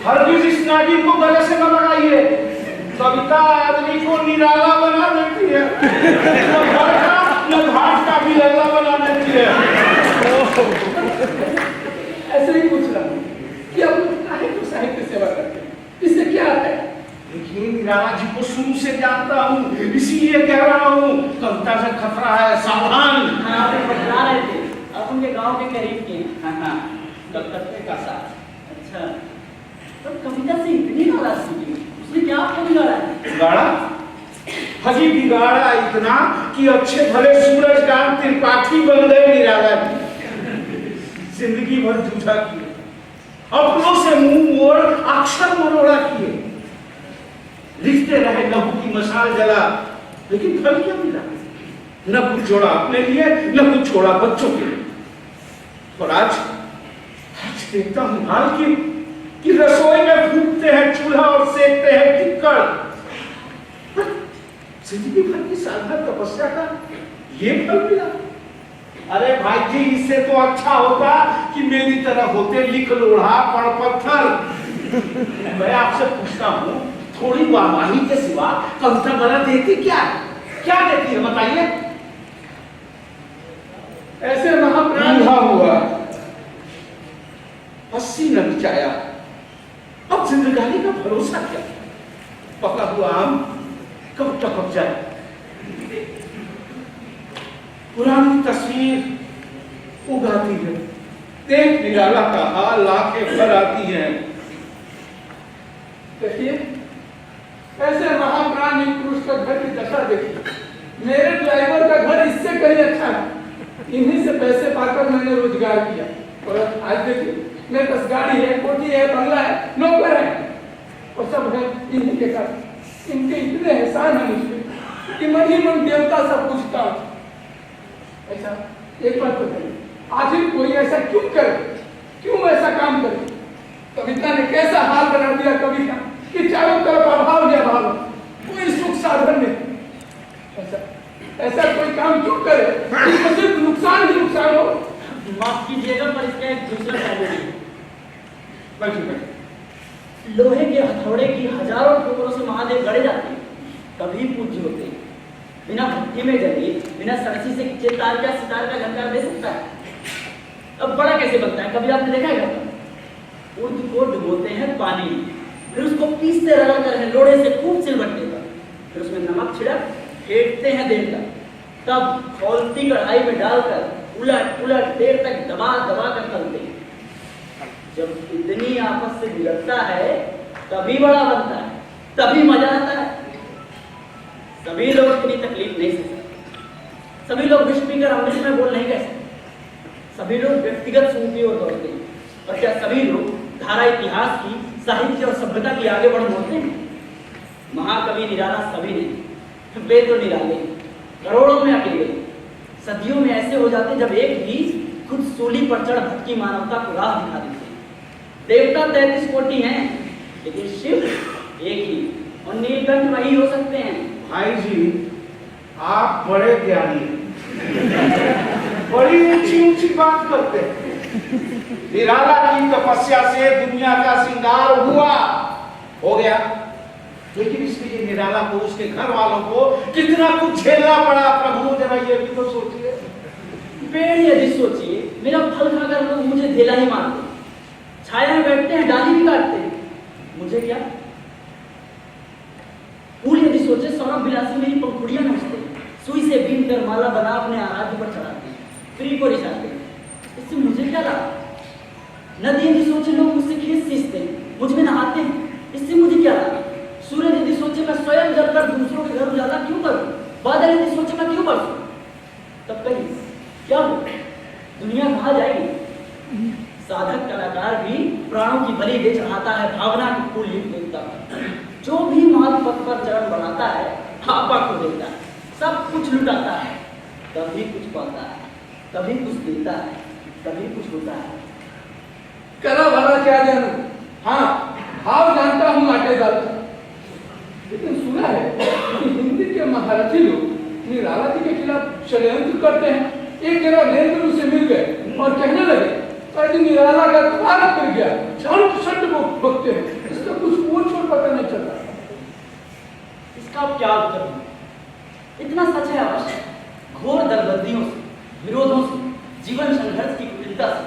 हरगिज इस नागिन को गले से न लगाइए। कविता आदमी को निराला बना देती है, न घाट का भी लल्ला बना देती है। ऐसे ही पूछ रहा हूँ कि आप काहे को साहित्य सेवा करते हैं, इससे क्या है? देखिए निराला जी को शुरू से जानता हूँ, इसीलिए कह रहा हूँ कविता से खतरा है, सावधान। हाँ, आप बतला रहे थे, आप उनके गांव के करीब के। हाँ, कलकत्ते का साथ। अच्छा, तो कविता से इतनी नाराजगी की, उसने क्या आपको बिगाड़ा है? बिगाड़ा? हजी बिगाड़ा इतना कि अच्छे भले सूरजकांत त्रिपाठी बन गए निराला जी। जिंदगी भर जूझा किए, अपनों से मुंह मोड़ अक्षर मरोड़ा किए, लिखते रहे लहू की मशाल जला, लेकिन फल क्या मिला? न कुछ जोड़ा अपने लिए, न कुछ छोड़ा बच्चों के लिए। और आज देखता हूं हाल कि रसोई में फूकते हैं चूल्हा और सेकते हैं टिक्कर। जिंदगी भर की साधना तपस्या का ये फल मिला। अरे भाई जी, इससे तो अच्छा होता कि मेरी तरह होते लिख लोढ़ा पढ़ पत्थर। मैं आपसे पूछता हूँ, थोड़ी वाहवाही के सिवा कविता बना देती क्या देती है बताइए? ऐसे महाप्राण हुआ 80 न बिचाया, अब जिंदगानी का भरोसा क्या? पका हुआ आम कब टपक जाए। पुरानी तस्वीर उगाती है, देख निराला का हाल लाखें भर आती हैं। देखिए, ऐसे महाप्राण पुरुष का घर की दशा देखिए। मेरे ड्राइवर का घर इससे कहीं अच्छा है। इन्हीं से पैसे पाकर मैंने रोजगार किया और आज देखिए मेरे पास गाड़ी है, कोठी है, बंगला है, नौकर है और सब है इन्हीं के साथ। इनके इतने एहसान है मुझ पे कि मन ही मन देवता सब पूछता हूँ। ऐसा एक बात बताइए, आखिर कोई ऐसा क्यों करे, क्यों ऐसा काम करे? कविता ने कैसा हाल बना दिया कविता कि चारों तरफ अभाव ही अभाव, कोई सुख साधन नहीं। ऐसा कोई काम क्यों करे कि सिर्फ नुकसान ही नुकसान हो? माफ कीजिएगा पर इसका एक दूसरा पहलू है। बैठिए। लोहे के हथौड़े की हजारों ठोकरों से महादेव गड़े जाते हैं, कभी पूज्य होते हैं। बिना भट्टी में जले, बिना सरसी से खिंचे तार का सितार का झंकार दे सकता है? अब बड़ा कैसे बनता है, कभी आपने देखा है? उर्द को डुबोते हैं पानी में, फिर उसको पीसते रगड़ कर लोढ़े से खूब सिलबट्टे पर, फिर उसमें नमक छिड़क फेंटते हैं देर तक, तब खौलती कढ़ाई में डालकर उलट उलट देर तक दबा दबा कर तलते हैं। जब इतनी आपस से बिगड़ता है तभी बड़ा बनता है, तभी मजा आता है। सभी लोग इतनी तकलीफ नहीं सह सकते, सभी लोग विष पीकर अमृत में बोल नहीं कह सकते, सभी लोग व्यक्तिगत सुख की ओर दौड़ते हैं। और क्या सभी लोग धारा इतिहास की, साहित्य और सभ्यता की आगे बढ़ मोड़ते हैं? महाकवि निराला सभी नहीं, वे तो निराले करोड़ों में अकेले, सदियों में ऐसे हो जाते जब एक भी खुद सूली पर चढ़ भटकी मानवता को राह दिखा देते। देवता 33 कोटि हैं, लेकिन शिव एक ही, और नीलकंठ वही हो सकते हैं। भाई जी, आप बड़े ज्ञानी हैं, बड़ी ऊंची ऊंची बात करते हैं। निराला की तपस्या से दुनिया का श्रृंगार हुआ, हो गया, लेकिन इसलिए निराला को, उसके घर वालों को कितना कुछ झेलना पड़ा। प्रभु जरा ये भी तो सोचिए। पेड़ यदि सोचिए, मेरा फल खाकर लोग मुझे धेला ही मानते, छाया में बैठते हैं, डाली भी काटते हैं, मुझे क्या? फूल यदि सोचे, सौरभ विलासी मेरी पंखुड़ियां नोचते, सुई से बीन कर माला बना अपने आराध्य पर चढ़ाते, फ्री को रिझाते, इससे मुझे क्या लाभ? नदी यदि सोचे, लोग मुझसे खेत सींचते हैं, मुझ में नहाते हैं, इससे मुझे क्या लाभ? सूर्य यदि सोचे, मैं स्वयं जलकर दूसरों के घर उजाला क्यों करूं? बादल यदि सोचे, मैं क्यों बरसूं? तब कहीं क्या हो? दुनिया कहाँ जाएगी? साधक कलाकार भी प्राणों की बलि दे चढ़ाता है भावना की फूल युक्त देवता पर। जो भी मार्ग पथ पर चरण बढ़ाता है, आपा को देता है, सब कुछ लुटाता है, तभी कुछ पाता है, तभी कुछ देता है, तभी कुछ होता है। कला वाला क्या जानू, हाँ भाव जानता हूँ आटेदार, लेकिन सुना है कि हिंदी के महारथी लोग निराला जी के खिलाफ षड्यंत्र करते हैं। एक जगह लेनदेन उसे मिल गए और कहने लगे निराला का द्वार कर गया, झंड शंड को बकते हैं, इसका कुछ बोल छोड़ पता नहीं चलता। इसका आप क्या उत्तर दूं? इतना सच है अवश्य, घोर दलबंदियों से, विरोधों से, जीवन संघर्ष की कुटिलता से,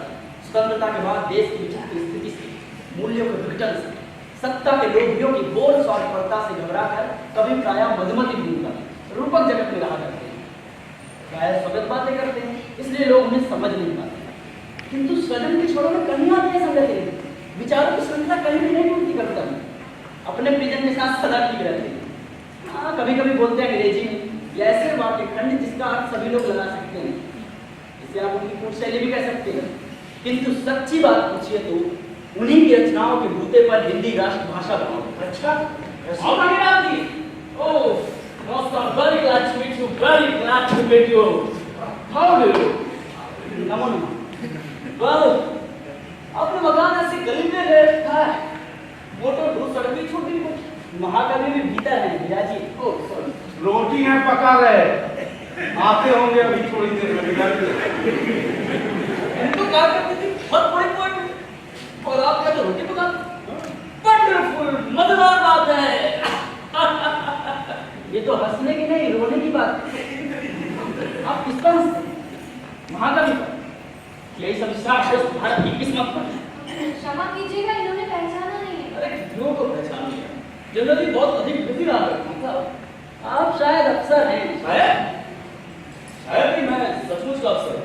स्वतंत्रता के बाद देश की विचित्र स्थिति से, मूल्यों के विघटन से, सत्ता के लोभियों की घोर स्वार्थपरता से घबराकर कभी प्रायः मधुमती भूमिका रूपक जगत में रहा करते हैं। प्रायः स्वगत बातें करते हैं, इसलिए लोग उन्हें समझ नहीं पाते। किंतु स्वजन के छोरों में कहीं आती है संगति, विचारों की श्रृंखला कहीं भी नहीं टूटती करता है, अपने प्रियजन के साथ सदा ठीक रहते हैं। हाँ, कभी कभी बोलते हैं अंग्रेजी में या ऐसे वाक्य खंड जिसका अर्थ सभी लोग लगा सकते हैं, इसे आप उनकी कूट शैली भी कह सकते हैं। किंतु सच्ची बात पूछिए तो उन्हीं की रचनाओं के बूते पर हिंदी राष्ट्रभाषा बनाओ। अच्छा, और जी, ओह, most of very Very glad to meet you. How do you? नमो नमः. Well, अपने मकान ऐसे गली में ले रखा है. मोटर दूर सड़क भी छोटी कुछ. महाकवि भी भीतर है विराजी. Oh, sorry. रोटी है पका रहे, आते होंगे अभी थोड़ी देर में बिगाड़ इनको क्या करती थी? बहुत बड़े पॉइंट. और आप क्या तो रोटी पका? Wonderful, मजेदार बात है. ये तो हंसने की नहीं रोने की बात है. आप किस पर हंसते हैं? महाकवि पर. यही सब श्राप भारत की किस्मत पर. क्षमा कीजिएगा, इन्होंने पहचाना नहीं है। अरे क्यों को पहचान लिया? जनरली बहुत अधिक बिजी रहा करता था. आप शायद अफसर हैं. शायद ही मैं सचमुच का अफसर हूं.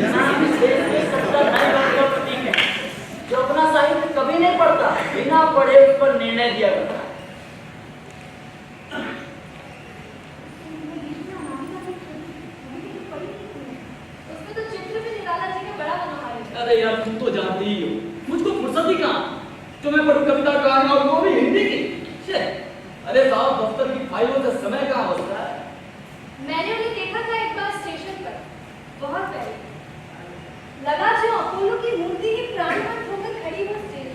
जनाब इस देश के सत्ताधारी वर्ग का प्रतीक है, जो अपना साहित्य कभी नहीं पढ़ता, बिना पढ़े उस पर निर्णय दिया करता है. उसमें तो चित्र भी निराला जी का बड़ा मनोहारी है। अरे यार तुम तो जानती ही हो, मुझको फुर्सत ही कहाँ. तो मैं पढ़ूं कविता कहानी और वो भी हिंदी की. छे, अरे साहब दफ्तर की फाइलों से समय कहाँ बचता है. मैंने उन्हें देखा था एक बार स्टेशन पर, बहुत पहले. लगा जो अपोलो की मूर्ति ही प्राणवंत होकर खड़ी हो स्टेज.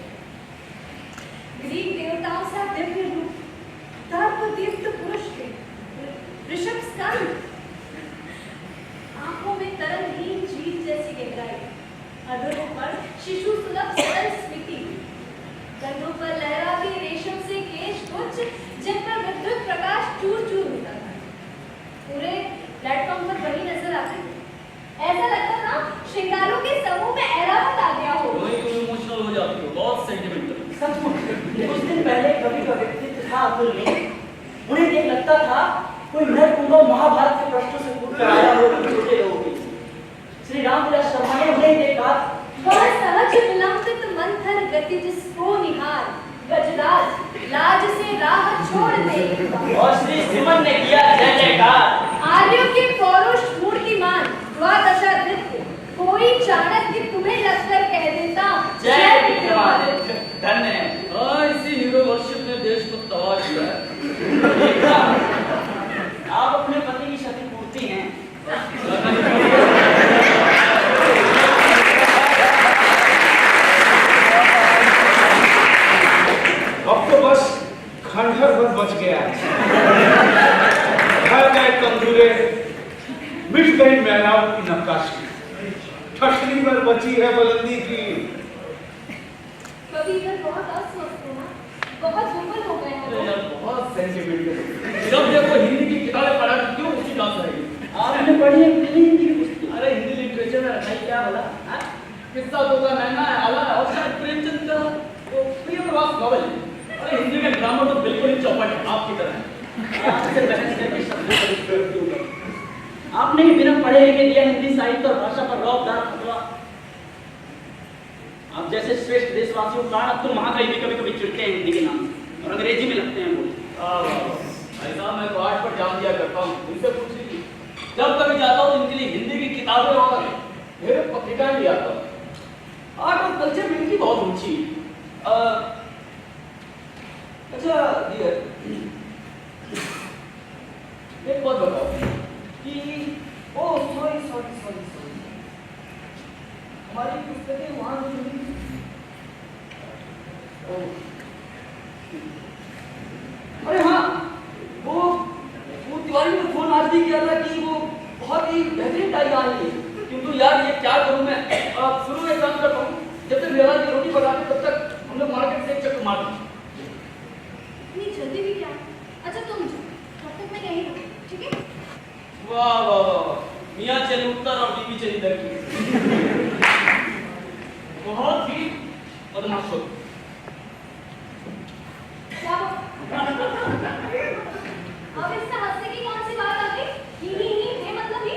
ग्रीक देवताओं सा दिव्य रूप, दीप्त पुरुष थे, ऋषभ स्कंद, आंखों में तरंगहीन झील जैसी गहराई, अधरों पर शिशु सुलभ सरल स्मृति, कंधों पर लहराते रेशम से केश गुच्छ, जिन पर विद्युत प्रकाश चूर चूर होता था. पूरे प्लेटफॉर्म पर वही नजर आते थे. ऐसा लगता था श्रृंगारों के समूह में ऐरावत आ गया हो. तुम इमोशनल हो जाती हो, बहुत सेंटिमेंटल. सचमुच कुछ दिन पहले कवि का व्यक्तित्व था अतुल में. उन्हें देख लगता था कोई नरकुंभ महाभारत के पृष्ठों से कूद कर आया हो छोटे लोगों के. श्री रामविलास शर्मा ने उन्हें देखा. वह सहज विलंबित मंथर गति जिसको निहार, गजराज लाज से राह छोड़ दे. और श्री सुमन ने किया जय जयकार. आर्यों के पौरुष मूर्तिमान द्वादशा नृत्य, कोई चाणक्य तुम्हें लगकर कह देता जय विक्रमादित्य. धन्य है. इसी हीरो वर्शिप ने देश को तबाह किया है. आप अपने पति की क्षतिपूर्ति हैं. अब तो बस खंडहर भर बच गया. घर गए तंदूरे, मिट गई मैनाव की नक्काशी, ठठनी पर बची है बुलंदी की. कभी इधर बहुत अस्वस्थ हो ना, बहुत दुर्बल हो गए अरे हो. यार बहुत सेंसिटिव. जब देखो हिंदी की किताबें पढ़ा क्यों उसी डांस रहेगी. आपने पढ़ी है कि हिंदी की पुस्तक? अरे हिंदी लिटरेचर में रखा ही क्या भला. किस्सा तो का नैना है, आला है, और शायद प्रेमचंद का वो प्रियप्रवास नॉवेल. अरे हिंदी में ग्रामर तो बिल्कुल ही चौपट है आपकी तरह. आपसे बहस करके शब्दों का विस्तार क्यों करें? आपने ही बिना पढ़े लिखे दिया हिंदी साहित्य और भाषा पर रौबदार फतवा. आप जैसे श्रेष्ठ देशवासियों का अब तो महाकवि भी कभी कभी चिढ़ते हैं हिंदी के नाम से और अंग्रेजी में लगते हैं बोले. ऐसा मैं तो आर्ट पर जान दिया करता हूँ. उनसे पूछ लीजिए. जब कभी जाता हूँ इनके लिए हिंदी की किताबें और मेरे पत्रिकाएं भी आता हूँ. आर्ट और कल्चर में इनकी बहुत रुचि. अच्छा डियर, एक बात बताओ कि ओ सॉरी सॉरी सॉरी सॉरी हमारी पुस्तकें वहां जो अरे हाँ वो तिवारी ने फोन आज भी किया था कि वो बहुत ही बेहतरीन टाइम आ रही है. किंतु यार ये क्या करूं मैं. शुरू में काम करता हूँ, जब तक मेरा की रोटी पकाते तब तक हम लोग मार्केट से एक चक्कर मारते. इतनी जल्दी भी क्या? अच्छा तुम जाओ, तब तक मैं यहीं रहूं, ठीक है? वाह वाह वाह. मियाँ चली उत्तर और बीवी चली दक्षिण. बहुत ही बदमाश हो. क्या वो? अब इससे हंसने की कौन सी बात आ गई? ही ये मतलब ही.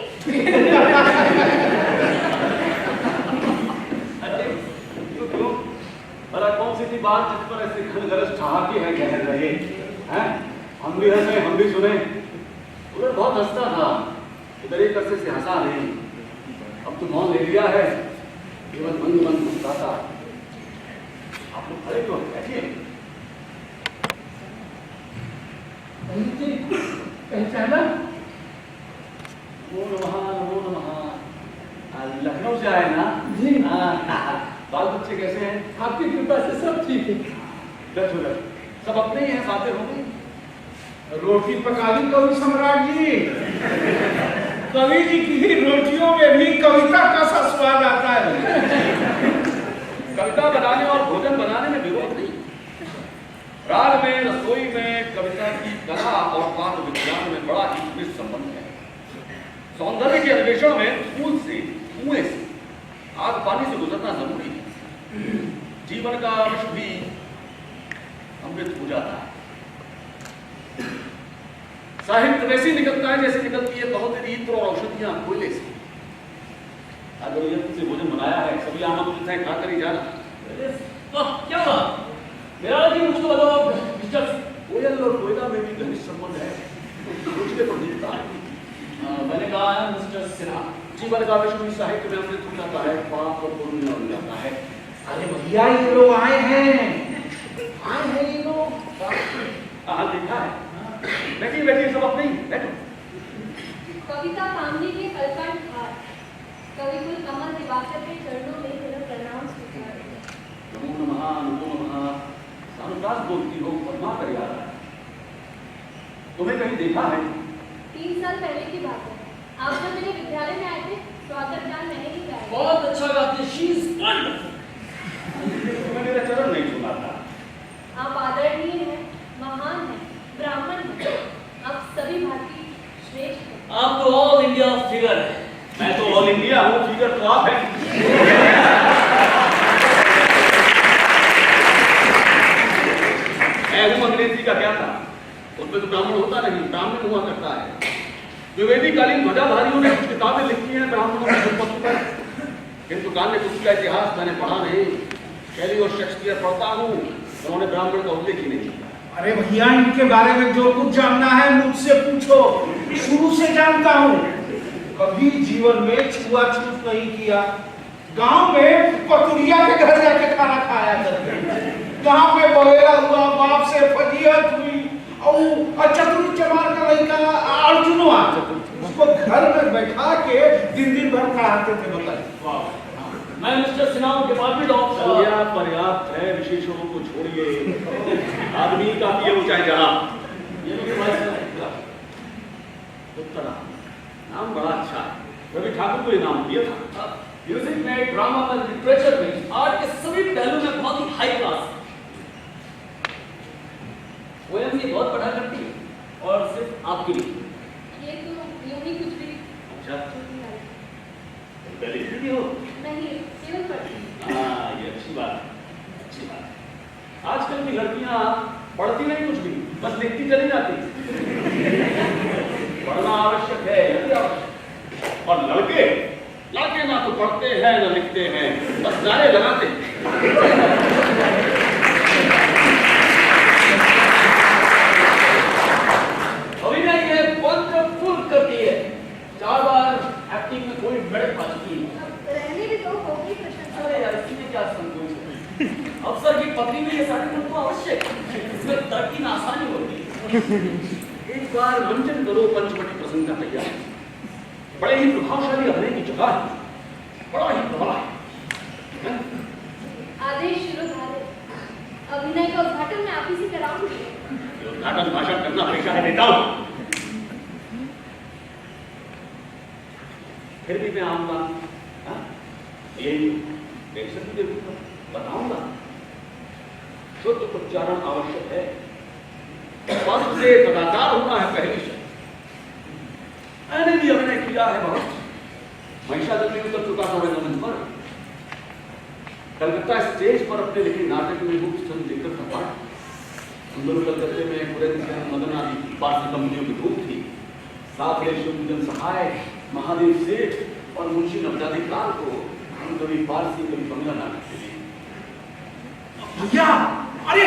अरे क्यों भला कौन सी थी बात जिस पर ऐसे खलगरज ठहाके हैं कह रहे हैं. हम भी हंसे हम भी सुने. उधर बहुत हंसता था, इधर एक अरसे से हंसा नहीं. अब तो मौन ले लिया है, केवल मंद मंद मुस्कुराता. आप लोग खड़े क्यों? बैठिए. पहचाना? नमो नमः। लखनऊ से आए ना जी। बाल बच्चे कैसे हैं? आपकी कृपा से सब ठीक है। बैठो बैठो, सब अपने ही हैं, बातें हो गई। रोटी पका ली कवि सम्राट जी। कवि जी की ही रोटियों में भी कविता का सा स्वाद आता है। कविता बनाने और भोजन बनाने में विरोध नहीं। राग में, रसोई में, कविता की कला और पाक विज्ञान में बड़ा ही घनिष्ठ संबंध है। सौंदर्य के अन्वेषण में फूल से, कुएं से, आग पानी से गुजरना जरूरी है। जीवन का अंश भी अमृत हो जाता है। साहित्य वैसी निकलता है जैसे निकलती है बहुत इत्र और औषधियां कोयले से। आज से भोजन बनाया है, सभी आमंत्रित हैं, खाकर ही जाना। क्या हुआ? मेरा जी मुझको बताओ मिस्टर। कोयल और कोयला में भी घनिष्ठ संबंध है, सोचने पर दिखता है। मैंने कहा है मिस्टर सिन्हा, जीवन का विषय भी साहित्य में अमृत हो जाता है, पाप और पुण्य हो जाता है। अरे भैया ये लोग आए हैं ये लोग। हाँ देखा है। बैठिए बैठिए, सब अपने ही बैठो। कविता कामनी के कलकंठ हार, कविकुल कमल दिवाकर के चरणों में मेरा प्रणाम स्वीकार। नमो नमः नमो नमः। सानुदास बोलती हो, परमा कर यार। तुम्हें कहीं देखा है? 3 साल पहले की बात है। आप जब मेरे विद्यालय में आए थे, स्वागत गान मैंने ही गाया। बहुत अच्छा गाती, शी इज वंडरफुल। तुम्हें मेरा चरण नहीं सुना था। आप आदरणीय हैं, महान हैं, ब्राह्मण हैं। आप सभी भारतीय श्रेष्ठ हैं। आप तो ऑल इंडिया फिगर है। मैं तो ऑल इंडिया हूँ, फिगर तो आप हैं। मैं हूँ अंग्रेजी का क्या था? उसमें तो ब्राह्मण होता नहीं, ब्राह्मण हुआ करता है। द्विवेदीकालीन ध्वजाधारियों ने कुछ किताबें लिखी हैं ब्राह्मणों के संपत्ति पर, किंतु कान्य कुछ का इतिहास मैंने पढ़ा नहीं। शैली और शेक्सपियर पढ़ता हूँ, उन्होंने ब्राह्मण का उल्लेख ही नहीं किया। अरे भैया इनके बारे में जो कुछ जानना है मुझसे पूछो, शुरू से जानता हूँ। कभी जीवन में छुआछूत नहीं किया। गांव में पतुरिया के घर जाके खाना खाया करते। गांव में बहेरा हुआ, बाप से फजीहत हुई और चतुर चमार का लड़का अर्जुनवा उसको घर में बैठा के दिन भर पढ़ाते थे। बताइए। मैं मिस्टर सिन्हा डिपार्टमेंट ऑफ पर्याप्त है, विशेषणों को छोड़िए। आदमी का पिए हो चाहे जहां। ये लोग उत्तरा नाम बड़ा अच्छा है। रवि ठाकुर को ये नाम दिया था। म्यूजिक में, ड्रामा में, लिटरेचर में, आर्ट के सभी पहलू में बहुत ही हाई क्लास। पोएम ये बहुत पढ़ा करती है और सिर्फ आपके लिए। ये तो यूं ही कुछ भी अच्छा, नहीं, हो केवल पढ़ती। ये अच्छी बात है, अच्छी बात है। आजकल की लड़कियां पढ़ती नहीं कुछ भी, बस लिखती चली जाती। पढ़ना आवश्यक है, अति आवश्यक। और लड़के ना तो पढ़ते हैं ना लिखते हैं, बस नारे लगाते हैं। अभिनय ये वंडरफुल करती है। 4 बार एक्टिंग में कोई मेडल पा चुकी है। रहने भी तो होगी प्रशंसा। अरे यार इसमें क्या संकोच है? अफसर की पत्नी में ये सारे गुण तो आवश्यक है। इसमें तरक्की में आसानी होती है। एक बार मंचन करो, पंचवटी प्रसंग का तैयार। बड़े ही प्रभावशाली अभिनय की जगह है, बड़ा ही प्रभाव है। आदेश शिरोधार्य, अभिनय का उद्घाटन मैं आप ही से कराऊंगी। उद्घाटन भाषण करना पेशा है नेता। फिर भी मैं आऊंगा, यही टेंशन भी बताऊंगा। शुद्ध उच्चारण आवश्यक है, पद से तदाकार होना है पहली शर्त। मैंने भी अभिनय किया है बहुत। महिषादल में उतर चुका था रंगमंच पर। कलकत्ता स्टेज पर अपने लिखे नाटक में मुख्य चंद लेकर था पाठ। सुंदर कलकत्ते में पुरेंद्र मदन आदि पार्टी कंपनियों की धूप थी। साथ ही शिवजन सहाय, महादेव सेठ और मुंशी नवजाधिकार को हम कभी पारसी कभी बंगला नाटक के लिए। भैया अरे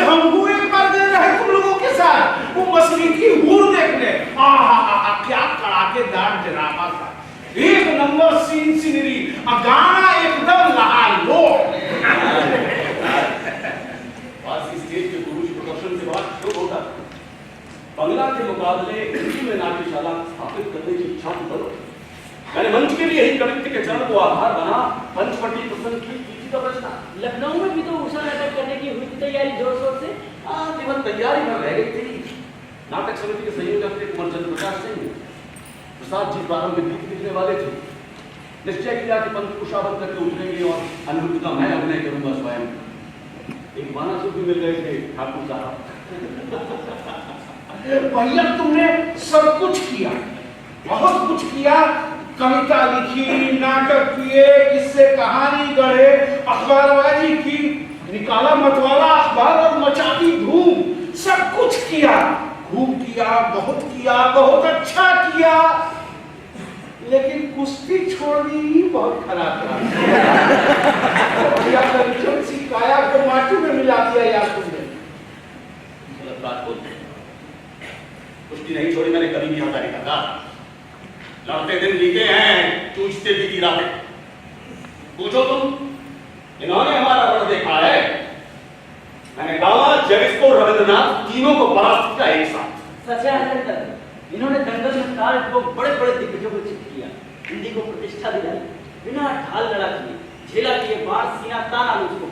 हमको एक बार गए रहे तुम लोगों के साथ वो मछली की हूर देखने। क्या कड़ाकेदार ड्रामा था, एक नंबर सीन सीनरी, गाना एकदम लालोट। पारसी स्टेज के पुरुष प्रदर्शन से बड़ा शोर होता था। बंगला के मुकाबले हिंदी में नाट्यशाला स्थापित करने की इच्छा की करो। मैंने मंच के लिए ही कवित्व के चरण को आधार बना पंचवटी प्रसंग की चिट्ठी का रचना। लखनऊ में भी तो उषा नाटक करने की हुई थी तैयारी जोर शोर से। केवल तैयारी में रह गई थी। नाटक समिति के संयोजक थे कुंवर चंद्र प्रकाश सिंह। प्रसाद जी प्रारंभ में गीत लिखने वाले थे। निश्चय किया कि पंत उषावत करके उतरेंगे और अनिरुद्ध का मैं अभिनय करूंगा स्वयं। एक मानस भी मिल गए थे ठाकुर साहब। भैया तुमने सब कुछ किया, बहुत कुछ किया। कविता लिखी, नाटक किए, किससे कहानी गढ़े, अखबारबाजी की, निकाला मतवाला अखबार और मचा दी धूम। सब कुछ किया, खूब किया, बहुत अच्छा किया। लेकिन कुश्ती छोड़ दी, बहुत खराब रहा। सी काया को माटी में मिला दिया यार तुमने। गलत बात बोलते। कुश्ती नहीं छोड़ी मैंने कभी भी यहाँ नहीं करता। लड़ते दिन बीते हैं, चूसते बीती रातें। पूछो तुम, इन्होंने हमारा रण देखा है? मैंने कहा जरिस्को रविंद्रनाथ तीनों को परास्त किया एक साथ। सच है अजंतर, इन्होंने दंगल में काल को बड़े बड़े दिग्गजों को चित किया, हिंदी को प्रतिष्ठा दिलाई, बिना ढाल लड़ा किए, झेला किए बाढ़ सीना ताना मुझको,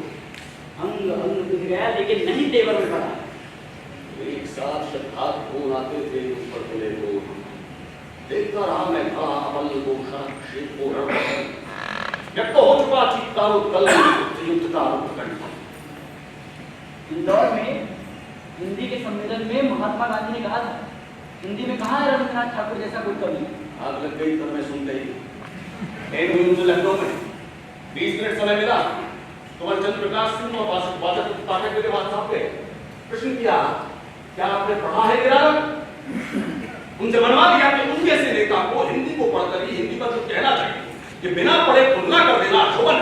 अंग अंग दिख गया लेकिन नहीं तेवर में पड़ा। एक साथ श्रद्धा खून आते थे ऊपर बोले को देखता रहा मैं था अमल को शेख को रण जब तो हो चुका चित्तारोत्कल युद्ध का आरोप करना। इंदौर में हिंदी के सम्मेलन में महात्मा गांधी ने कहा था, हिंदी में कहा है रविन्द्रनाथ ठाकुर जैसा कोई कवि। आग लग गई पर मैं सुनते ही एक हुई उनसे लखनऊ में 20 मिनट समय मिला। कुंवर चंद्र प्रकाश सिंह और वाचक पाठक मेरे वहां साहब पे प्रश्न किया, क्या आपने पढ़ा है मेरा? उनसे मनवा दिया कि उन जैसे नेता को हिंदी को पढ़कर ही हिंदी पर कुछ कहना चाहिए, कि बिना पढ़े तुलना कर देना शोभन।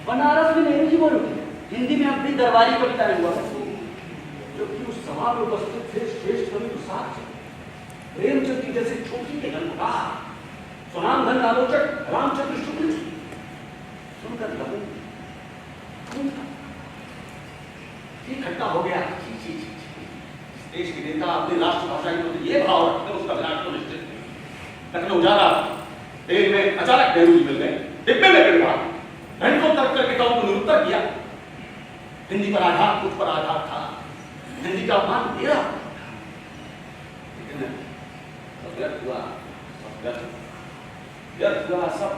बनारस में नेहरू जी बोलो, हिंदी में अपनी दरबारी कविता हुआ। जबकि उस सभा में उपस्थित थे श्रेष्ठ कवि प्रसाद प्रेमचंद जैसे छोटी के गणकार, स्वनामधन आलोचक रामचंद्र शुक्ल जी। सुनकर लगू इकट्ठा हो गया। देश के नेता अपनी राष्ट्रभाषा में ये भाव रखते हैं, उसका विनाश तो निश्चित नहीं। लखनऊ जा रहा ट्रेन में अचानक नेहरू जी मिल गए, डिब्बे में गिर पड़ा। घंटों तक करके तो उनको निरुत्तर किया। हिंदी पर आधार कुछ पर आधार था, हिंदी का अपमान मेरा, लेकिन सब व्यर्थ हुआ, व्यर्थ हुआ, सब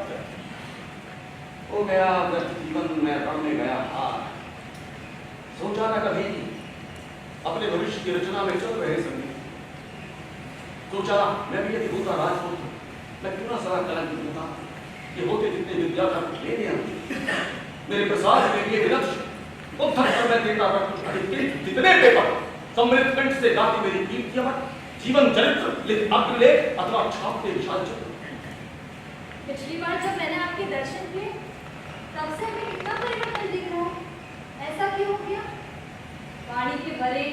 हो गया। व्यर्थ जीवन में रण में गया हार। सोचा ना कभी अपने भविष्य की रचना में चल रहे संगीत। सोचा मैं भी यदि होता राजपूत, मैं क्यों ना सारा कलंक होता कि होते जितने विद्या का ले लिया मेरे प्रसाद के लिए विलक्ष्य उत्तर पर मैं देता था कुछ अधिक जितने पेपर सम्मिलित कंठ से गाती मेरी कीर्ति अमर जीवन चरित्र अग्रलेख अथवा छापते विशाल चित्र। पिछली बार जब मैंने आपके दर्शन किए तब से हमें कितना परिवर्तन दिख रहा है। ऐसा क्यों हो गया? वाणी के बरे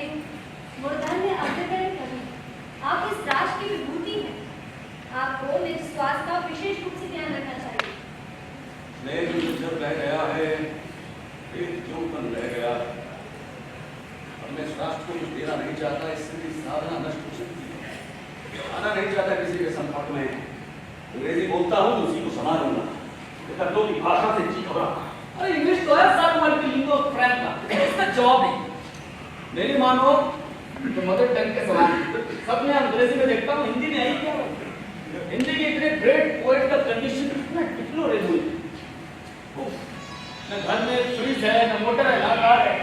मूर्धन्य अग्रगण्य कवि, आप इस राष्ट्र की विभूति हैं। आपको निज स्वास्थ्य का विशेष रूप से ध्यान रखना चाहिए। स्नेह जब रह गया है, क्यों रह गया। अब मैं इस राष्ट्र को कुछ देना नहीं चाहता, इससे मेरी साधना नष्ट हो सकती है। आना नहीं चाहता किसी के संपर्क में। अंग्रेजी बोलता हूँ उसी को संभालूंगा, कटों की भाषा से जी घबराता। अरे इंग्लिश तो है सब मल्टीलिंगुअल फ्रैंक का, इसका जवाब नहीं। मेरी मानो तो मदर टंग के सवाल सब मैं अंग्रेजी में देखता हूँ, हिंदी में आई क्या? हिंदी के इतने ग्रेट पोएट का कंडीशन कितना डिप्लोरेबल है। न घर में फ्रिज है, न मोटर है, ना कार है,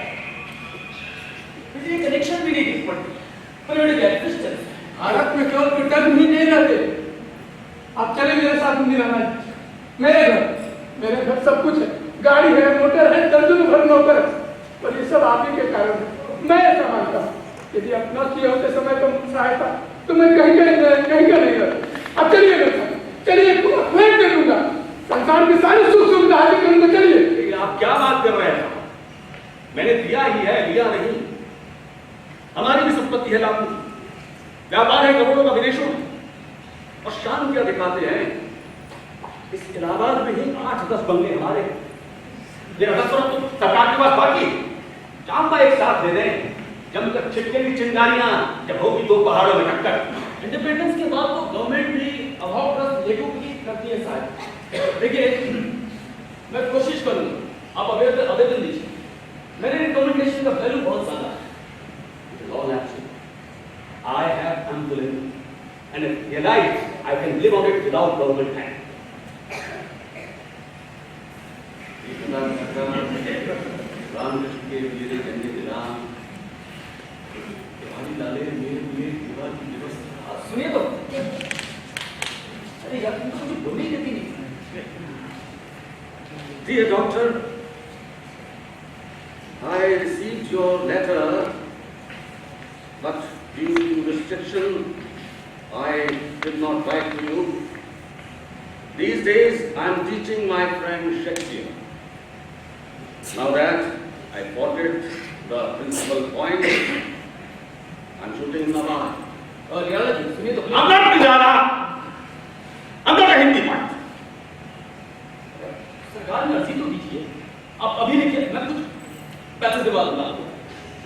बिजली कनेक्शन भी नहीं दिख पड़ती। पॉलिटिकल एग्जिस्टेंस भारत में केवल ब्रिटेन ही नहीं रहते। आप चले मेरे साथ इंदिरा गांधी, मेरे घर सब कुछ है, गाड़ी है, मोटर है, दर्जनों भर नौकर है, पर ये सब आप ही के कारण है। मैं ऐसा मानता हूँ, यदि आप न किए होते समय तो सहायता तो मैं कहीं का नहीं रहता। अब चलिए मेरे साथ, चलिए मैं दे दूंगा, संसार की सारी सुख सुविधा हासिल करूंगा। चलिए। आप क्या बात कर रहे हैं? मैंने दिया ही है, लिया नहीं। हमारी भी संपत्ति है लाखों की, व्यापार है करोड़ों का विदेशों में, और शान क्या दिखाते हैं। इस इलाहाबाद में ही 8-10 बंगले हमारे, सरकार के पास बाकी चांदा एक साथ दे दें जमकर छिटकेंगी चिंगारियां जब होगी दो पहाड़ों में टक्कर। इंडिपेंडेंस के बाद तो गवर्नमेंट भी अभावग्रस्त लेखों की करती है शायद। देखिए, मैं कोशिश करूंगा, आप आवेदन दीजिए। मेरे रिकमेंडेशन का वैल्यू बहुत ज्यादा है। All action. I have ample income, and if realized, I can live on it without government hand. Ramakrishna के वीरे जंगे राम, तुम्हारी लाले मेरे लिए विवाह की व्यवस्था। सुनिए तो, अरे यार तुम मुझे बोलने देती नहीं। Dear doctor, I received your letter, but due to restriction, I did not write to you. These days, I am teaching my friend Shakespeare. Now that I spotted the principal point, I am shooting the bar. और यार जी सुनिए तो, I'm not Pujara. I'm not a Hindi part. सरकार ने अर्जी तो दीजिए, आप अभी लिखिए, मैं कुछ पैसे दिवा दूंगा आपको।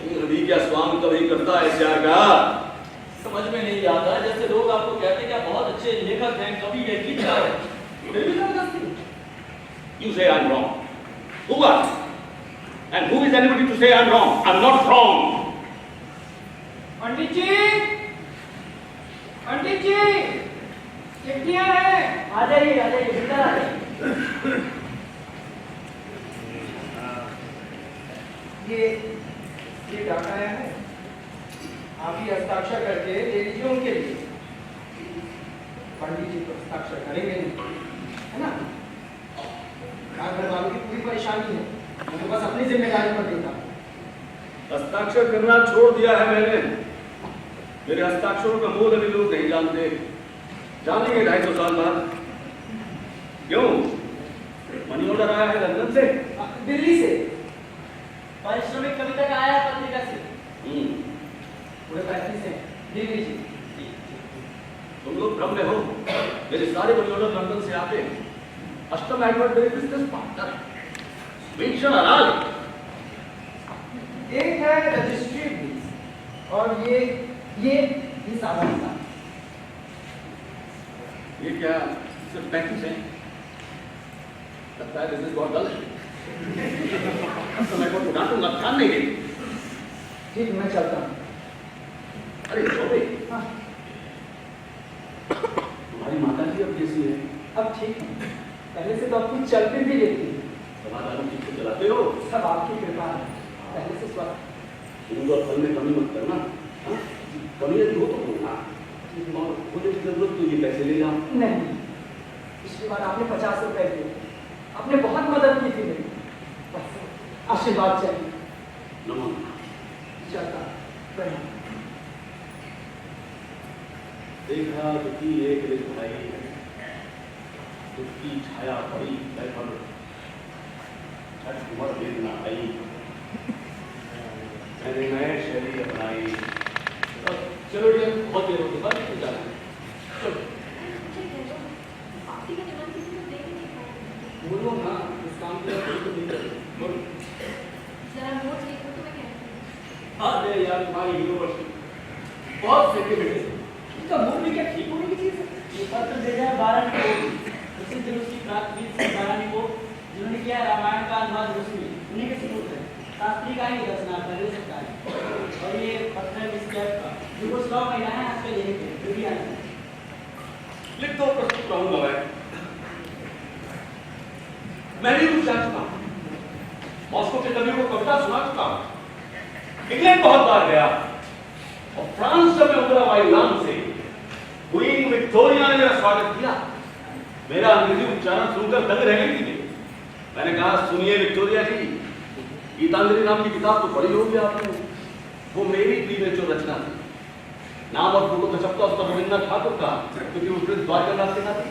रवि क्या स्वांग कभी करता है प्यार का? समझ में नहीं आता, जैसे लोग आपको कहते हैं कि आप बहुत अच्छे लेखक हैं, कवि हैं, गीतकार हैं, फिर भी जबरदस्ती। You say I'm wrong. Who are? And who is anybody to say I'm wrong? I'm not wrong. पंडित जी, पंडित जी, चिट्ठियां हैं। आ जाइए, भीतर आ जाइए। ये डाटा आया है, आप ही हस्ताक्षर करके दे दीजिए उनके लिए। पंडित जी तो हस्ताक्षर करेंगे नहीं, है ना? घर वालों की पूरी परेशानी है, मैं तो बस अपनी जिम्मेदारी पर देता हूँ। हस्ताक्षर करना छोड़ दिया है मैंने। मेरे हस्ताक्षरों का मूल अभी लोग नहीं जानते, जानेंगे 250 साल बाद। क्यों? मनी ऑर्डर आया है लंदन से, दिल्ली से पारिश्रमिक कविता का आया पत्रिका से। पूरे 35 हैं, दिल्ली से। तुम लोग भ्रम में हो। मेरे सारे मनी ऑर्डर लंदन से आते हैं। अष्टम एडवर्ड मेरे बिजनेस पार्टनर है, भीषण अलाल। एक है रजिस्ट्री फीस और ये साधारण सा। ये क्या सिर्फ 35 है? लगता है बिजनेस बहुत गलत है। अब तो मैं को डांटूंगा, ध्यान नहीं देगी। ठीक, मैं चलता हूँ। अरे छोटे, हाँ, तुम्हारी माता जी अब कैसी है? अब ठीक है, पहले से तो अपनी चलती भी लेती है। समाधान ठीक से चलाते हो? सब आपकी कृपा है, पहले से स्वस्थ। दूध और फल में कमी मत करना। हाँ? कमी यदि हो तो बोलना, और होने की जरूरत तो ये पैसे ले जाओ। नहीं, पिछली बार आपने 50 रुपए दिए, आपने बहुत मदद की थी मेरी, बस आशीर्वाद चाहिए। नमन। चलता प्रणाम। देखा दुखी एक लिख भाई, दुख की छाया पड़ी मैं पर, छठ उमर वेदना आई, मैंने नए शैली अपनाई। चलो ये बहुत देर हो गई, बस तो जाना है। चलो आपकी का जवान किसी को देख नहीं पाएंगे। बोलो ना, इस काम के लिए तो नहीं करते। बोलो। जरा नोट लिखो तो मैं कहती हूँ। अरे यार तुम्हारी यूनिवर्सिटी बहुत सेक्रेटरी, इसका मूड भी क्या ठीक होने की चीज है? ये पत्र भेजा है 12 को, प्रसिद्ध रूसी प्राकृत से 12 को, जिन्होंने किया रामायण का अनुवाद रूसी में, उन्हीं के सबूत है। शास्त्री का ही रचना पहले से का है। और ये पत्र है किसका का, जो कुछ 9 महीना है आज के लिए जो भी आना है। लिख दो, प्रस्तुत रहूंगा मैं भी कुछ जान चुका हूं। मॉस्को के कवियों को कविता सुना चुका हूं। इंग्लैंड बहुत बार गया और फ्रांस जब मैं उतरा वायुयान से, क्वीन विक्टोरिया ने मेरा स्वागत किया। मेरा अंग्रेजी उच्चारण सुनकर दंग रह गई थी। मैंने कहा, सुनिए विक्टोरिया जी, गीतांजलि नाम की किताब तो पढ़ी होगी आपने। वो मेरी प्रीमेच्योर रचना थी। नाम और पूर्व छपता उसका रविन्द्रनाथ ठाकुर का, क्योंकि वो प्रिंस द्वारकानाथ के नाते।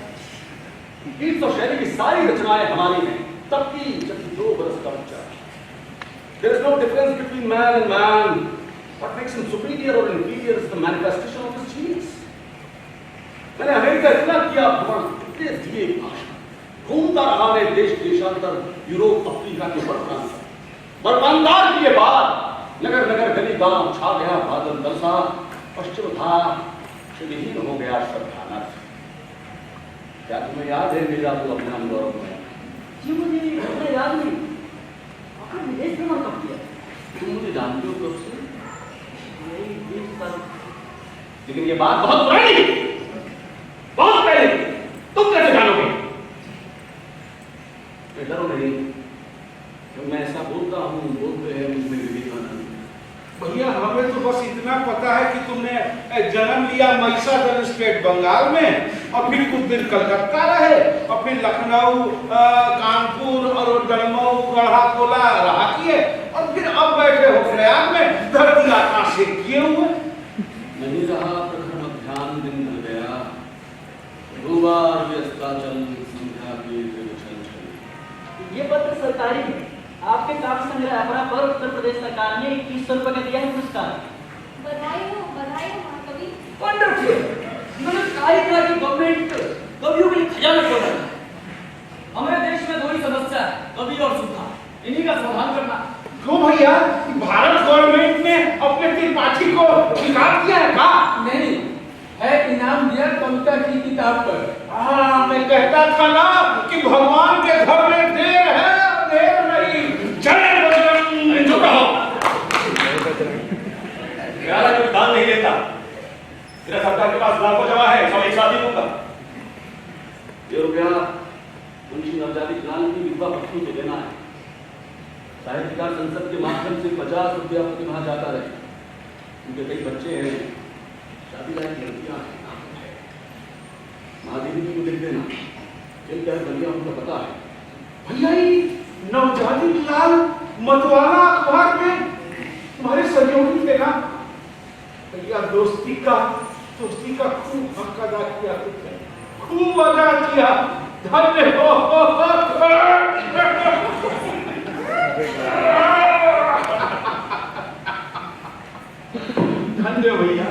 गीत और शैली की सारी रचनाएं हमारी हैं, तब की जबकि 2 बरस का बच्चा। There is no difference between man and man. What makes him superior or inferior is the manifestation of his genius. मैंने अमेरिका इतना किया भ्रमण, इतने दिए भाषण, घूमता रहा मैं देश देशांतर, यूरोप, अफ्रीका के हर प्रांत। बरमानदार के बाद नगर नगर गली गांव छा गया बादल बरसा, पश्चिम था विहीन हो गया श्रद्धानर्थ। क्या तुम्हें याद है मिर्जापुर अपना गौरव में? जी मुझे याद नहीं। आपने विदेश भ्रमण कब किया? तुम मुझे जानते हो कब से? यही 20 साल। लेकिन ये बात बहुत पुरानी, बहुत पहले। तुम कैसे जानोगे? डरो नहीं, तो मैं ऐसा बोलता हूँ, बोलते हैं मुझमें विवेकानंद। भैया हमें तो बस इतना पता है कि तुमने जन्म लिया महिषादल स्टेट बंगाल में, और फिर कुछ दिन कलकत्ता रहे, और फिर लखनऊ, कानपुर और दमऊ गढ़ा कोला रहा किए, और फिर अब बैठे हो प्रयाग में धरती आकाश से किए हुए। नहीं रहा प्रखर मध्याह्न दिन ढल गया, गुरुवार व्यस्ताचल संध्या के चल चल। ये पत्र सरकारी है। आपके काव्य संग्रह अपना पर उत्तर प्रदेश सरकार ने 2100 रुपए का दिया है पुरस्कार। बधाई हो महाकवि। वंडरफुल। मैंने कहा कि गवर्नमेंट कवियों के लिए खजाना खोल रहा है। हमारे देश में दो ही समस्या है, कवि और सूखा। इन्हीं का समाधान करना। क्यों भैया, भारत गवर्नमेंट ने अपने त्रिपाठी को निकाल दिया है का? नहीं है, इनाम दिया कविता की किताब पर। हाँ, मैं कहता था ना कि भगवान के घर में देर है, देर नहीं। जय बजरंग। चुप रहो। प्यारा कोई दान नहीं लेता। तेरा सरकार के पास लाखों जमा है, सब एक साथ ही दूंगा। ये रुपया मुंशी नवजादी लाल की विधवा पत्नी को देना है। साहित्यकार संसद के माध्यम से 50 रुपया प्रति माह जाता रहे। उनके कई बच्चे हैं, शादी लायक लड़कियां हैं। महादेवी जी को लिख देना, जिन क्या बलिया उनको पता है। भैया ये नवजादी लाल मतवाला अखबार में तुम्हारे सहयोगी थे ना भैया? दोस्ती का खूब हक अदा किया तुमने, खूब अदा किया। धन्य हो। धन्य भैया।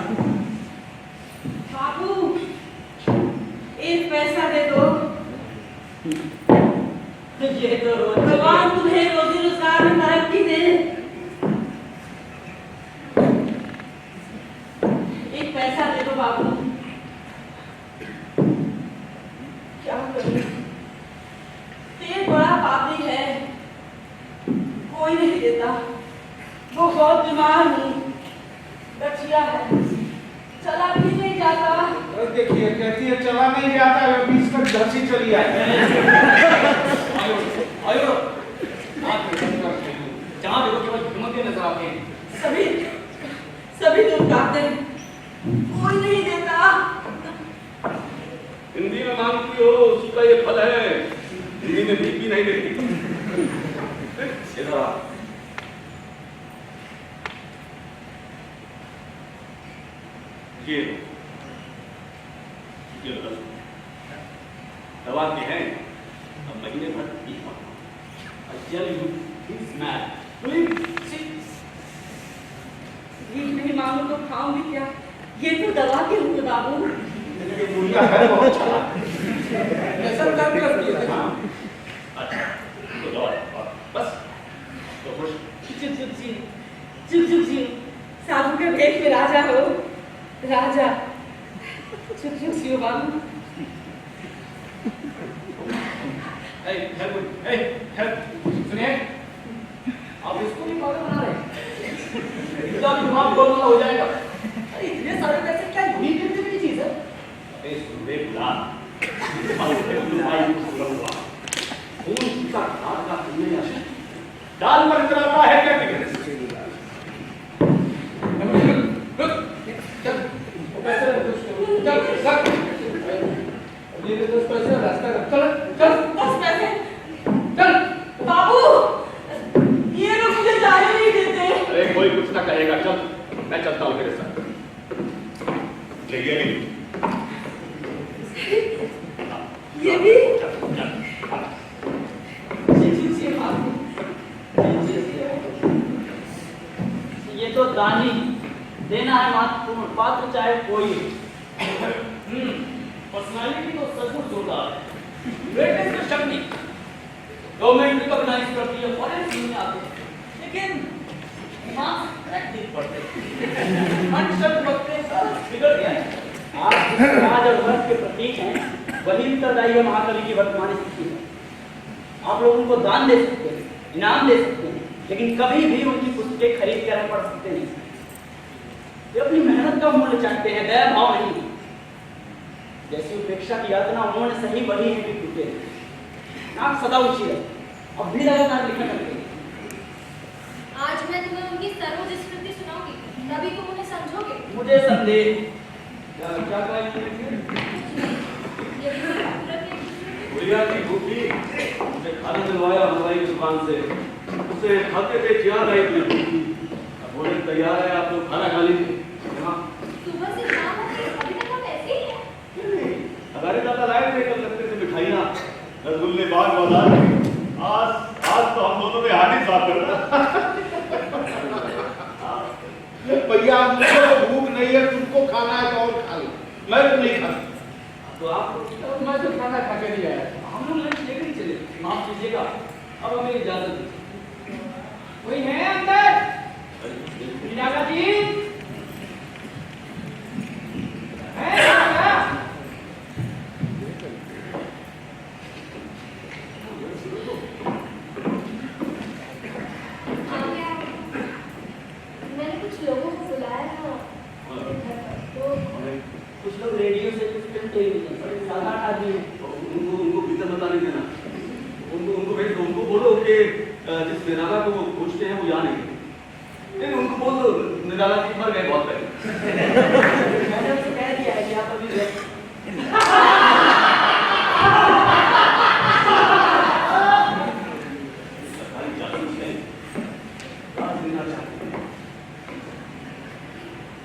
बाबू, एक पैसा दे दो। ये तो रोज भगवान तुम्हें रोजी रोजगार में तरक्की दे। एक पैसा दे दो बाबू। क्या करूं? तेल बड़ा पापी है, कोई नहीं देता। बहुत बीमार हूँ, बचिया है, चला भी नहीं जाता। देखिए, कहती है चला नहीं जाता है, 20 तक धसी चली आई। आयो जहाँ देखो केवल हिम्मतें नजर आते हैं। सभी लोग गाते हैं, कोई नहीं देता। हिंदी में मांगती हो, उसी का ये फल है। हिंदी में भीख भी नहीं देती। इधर आ। ये लो, दवा के हैं, अब महीने भर भीख मांगो। I tell you, he's mad. Please, भीख नहीं मांगू तो खाऊंगी क्या? ये तो दवा के हुए बाबू। ये दुनिया है बहुत चालाक। ऐसा काम करती है। अच्छा, तो दवा बस तो खुश। चुप जी, साधु के भेष में राजा हो, राजा। चुप जियो बाबू। सुनिए, आप इसको भी पागल बना रहे हैं। इसका भी दिमाग गोलमाल हो जाएगा। अरे इतने सारे पैसे क्या यूनिट गिनती की चीज है? अरे सुबह बुला, खून का खाद का पीने या दाल पर चलाता है क्या बिगड़े? चल, पैसे चल, ये 10 पैसे रास्ता कर। चल चल 10 पैसे चल। बाबू, ये लोग मुझे जाने नहीं देते। अरे कोई कुछ ना कहेगा, चल मैं चलता हूँ तेरे साथ। ये भी ये तो दानी देना है मात्र पात्र चाहे कोई। पर्सनालिटी तो सचमुच जोरदार है। बेटे से शक नहीं, गवर्नमेंट रिकॉग्नाइज करती है, फॉरेन में आते हैं, लेकिन हाँ प्रैक्टिस पढ़ते शब्द वक्त बिगड़ गया। आप समाज और वर्ग के प्रतीक हैं, वही उत्तरदायी है महाकवि की वर्तमान स्थिति है। आप लोग उनको दान दे सकते हैं, इनाम दे सकते हैं, लेकिन कभी भी उनकी पुस्तकें खरीद कर पढ़ सकते नहीं। वे अपनी मेहनत का मूल्य चाहते हैं, दया भाव नहीं। जैसी उपेक्षा की यातना उन्होंने सही वही है कि टूटे नाक सदा ऊंची है, अब भी लगातार लिखा करते हैं। आज मैं तुम्हें उनकी सरोज स्मृति सुनाऊंगी, तभी तुम उन्हें समझोगे। मुझे संदेह क्या कहा ये पूरा के भैया की भूखी उसे खाना दिलवाया हलवाई की दुकान से, उसे खाते थे याद आई थी। अब भोजन तैयार है, आप लोग खाना खा लीजिए। हाँ सुबह से शाम हो गई, अभी तक आप ऐसे ही हैं। क्यों नहीं, हमारे दादा लाए थे कल रस्ते से मिठाइयाँ, रसगुल्ले बाग बाजार में। आज तो हम दोनों ने हाथ ही साफ कर भैया मुझे तो भूख नहीं है, तुमको खाना है तो और खा लो, मैं तो नहीं खाता। तो आप मैं तो खाना खा के नहीं आया। हम लोग लंच लेकर ही चले, माफ कीजिएगा, अब हमें इजाजत दीजिए। कोई है अंदर? मीनागा जी है क्या? मैंने कुछ लोगों को बुलाया था घर पर, तो कुछ लोग रेडियो से, कुछ फिल्म टेलीविजन, बड़े साधारण आदमी हैं। उनको भीतर बताने देना, उनको भेज दो, उनको बोलो कि जिस निराला को वो पूछते हैं वो यहाँ नहीं, उनको बोल दो निराला जी मर गए बहुत पहले। मैंने उसे कह दिया है कि आप अभी सरकारी जासूस हैं, राज देना चाहते हैं।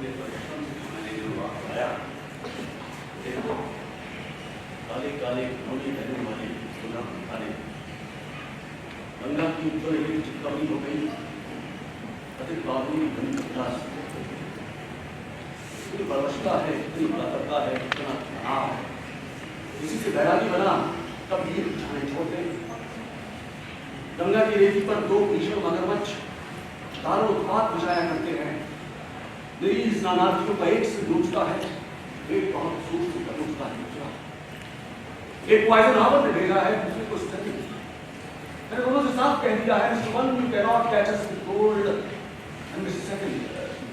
ये परिश्रम से खाने के लिए वहाँ आया, देखो काले काले घोड़े रहने वाले सुना खाने, गंगा की उज्ज्वल एक चितकबरी हो गई, अधिक बाबू की घनी प्रकाश, इतनी परवशता है, इतनी प्रातरता है, इतना तनाव है। किसी से बैरागी बना तब ये बिछाने छोड़ दे। गंगा की रेती पर दो भीषण मगरमच्छ दारों हाथ बिछाया करते हैं। निरीह स्नानार्थियों का एक से नोचता है, एक बहुत सूर से नोचता है दूसरा। एक पॉइजन हावर ने भेजा है, दूसरे को स्थिति। मैंने दोनों से साफ कह दिया है, Mr. One, you cannot catch us with gold, and Mr. Second, you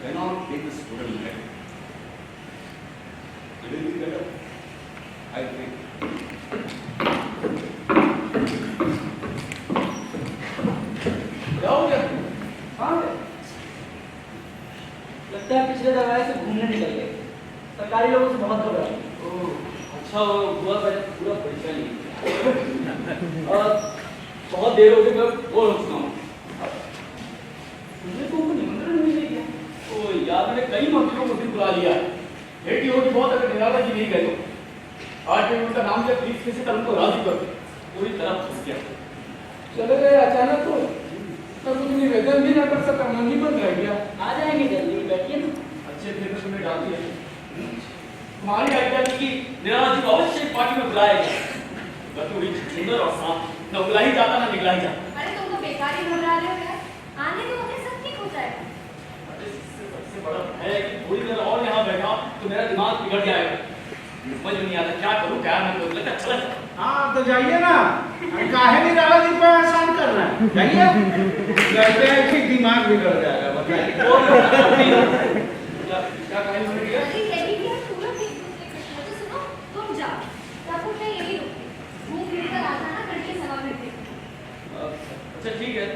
cannot take us to the land. Will it be better? I think. जाओगे? कहाँ गए? लगता है पिछले दरवाजे से घूमने निकल गए। सरकारी लोगों से बहुत घबरा। अच्छा हुआ पूरा परिचय नहीं। और बहुत देर हो गई, मैं बोर हो चुका हूँ। मुझे तो उनको निमंत्रण नहीं दे दिया। ओ यार, मैंने कई मंत्रियों को भी बुला लिया। बेटी होगी बहुत, अगर निराला जी नहीं गए तो आज मैं उनका नाम लिया, प्लीज किसी तरह उनको राजी कर दो। पूरी तरह फंस गया। चले गए अचानक तो मैं कुछ निवेदन भी ना कर सका, मन ही बंद रह गया। आ जाएंगे जल्दी, बैठिए ना। अच्छे फिर तो तुमने डाल दिया। तुम्हारी आज्ञा थी कि निराला जी को अवश्य एक पार्टी में बुलाया जाए। गति सुंदर और साफ, न बुला ही जाता न निकला ही जाता। अरे तुम तो बेकार ही घबरा रहे हो यार, आने तो मुझे सब ठीक हो जाएगा। अरे सबसे बड़ा है कि थोड़ी देर और यहाँ बैठा तो मेरा दिमाग बिगड़ जाएगा। समझ में नहीं आता क्या करूँ क्या नहीं करूँ, लगता चला जाए। हाँ तो जाइए ना, काहे नहीं राला जी पर आसान कर रहा है, जाइए। कहते हैं कि दिमाग बिगड़ जाएगा, बताइए। क्या कहानी बन गया? अरे यही भी है पूरा एक दूसरे के साथ। तो सुनो, तुम जाओ, तब तक मैं यही रुकती। मुंह लेकर आ जाना, करके सवा में देखो। अच्छा ठीक है,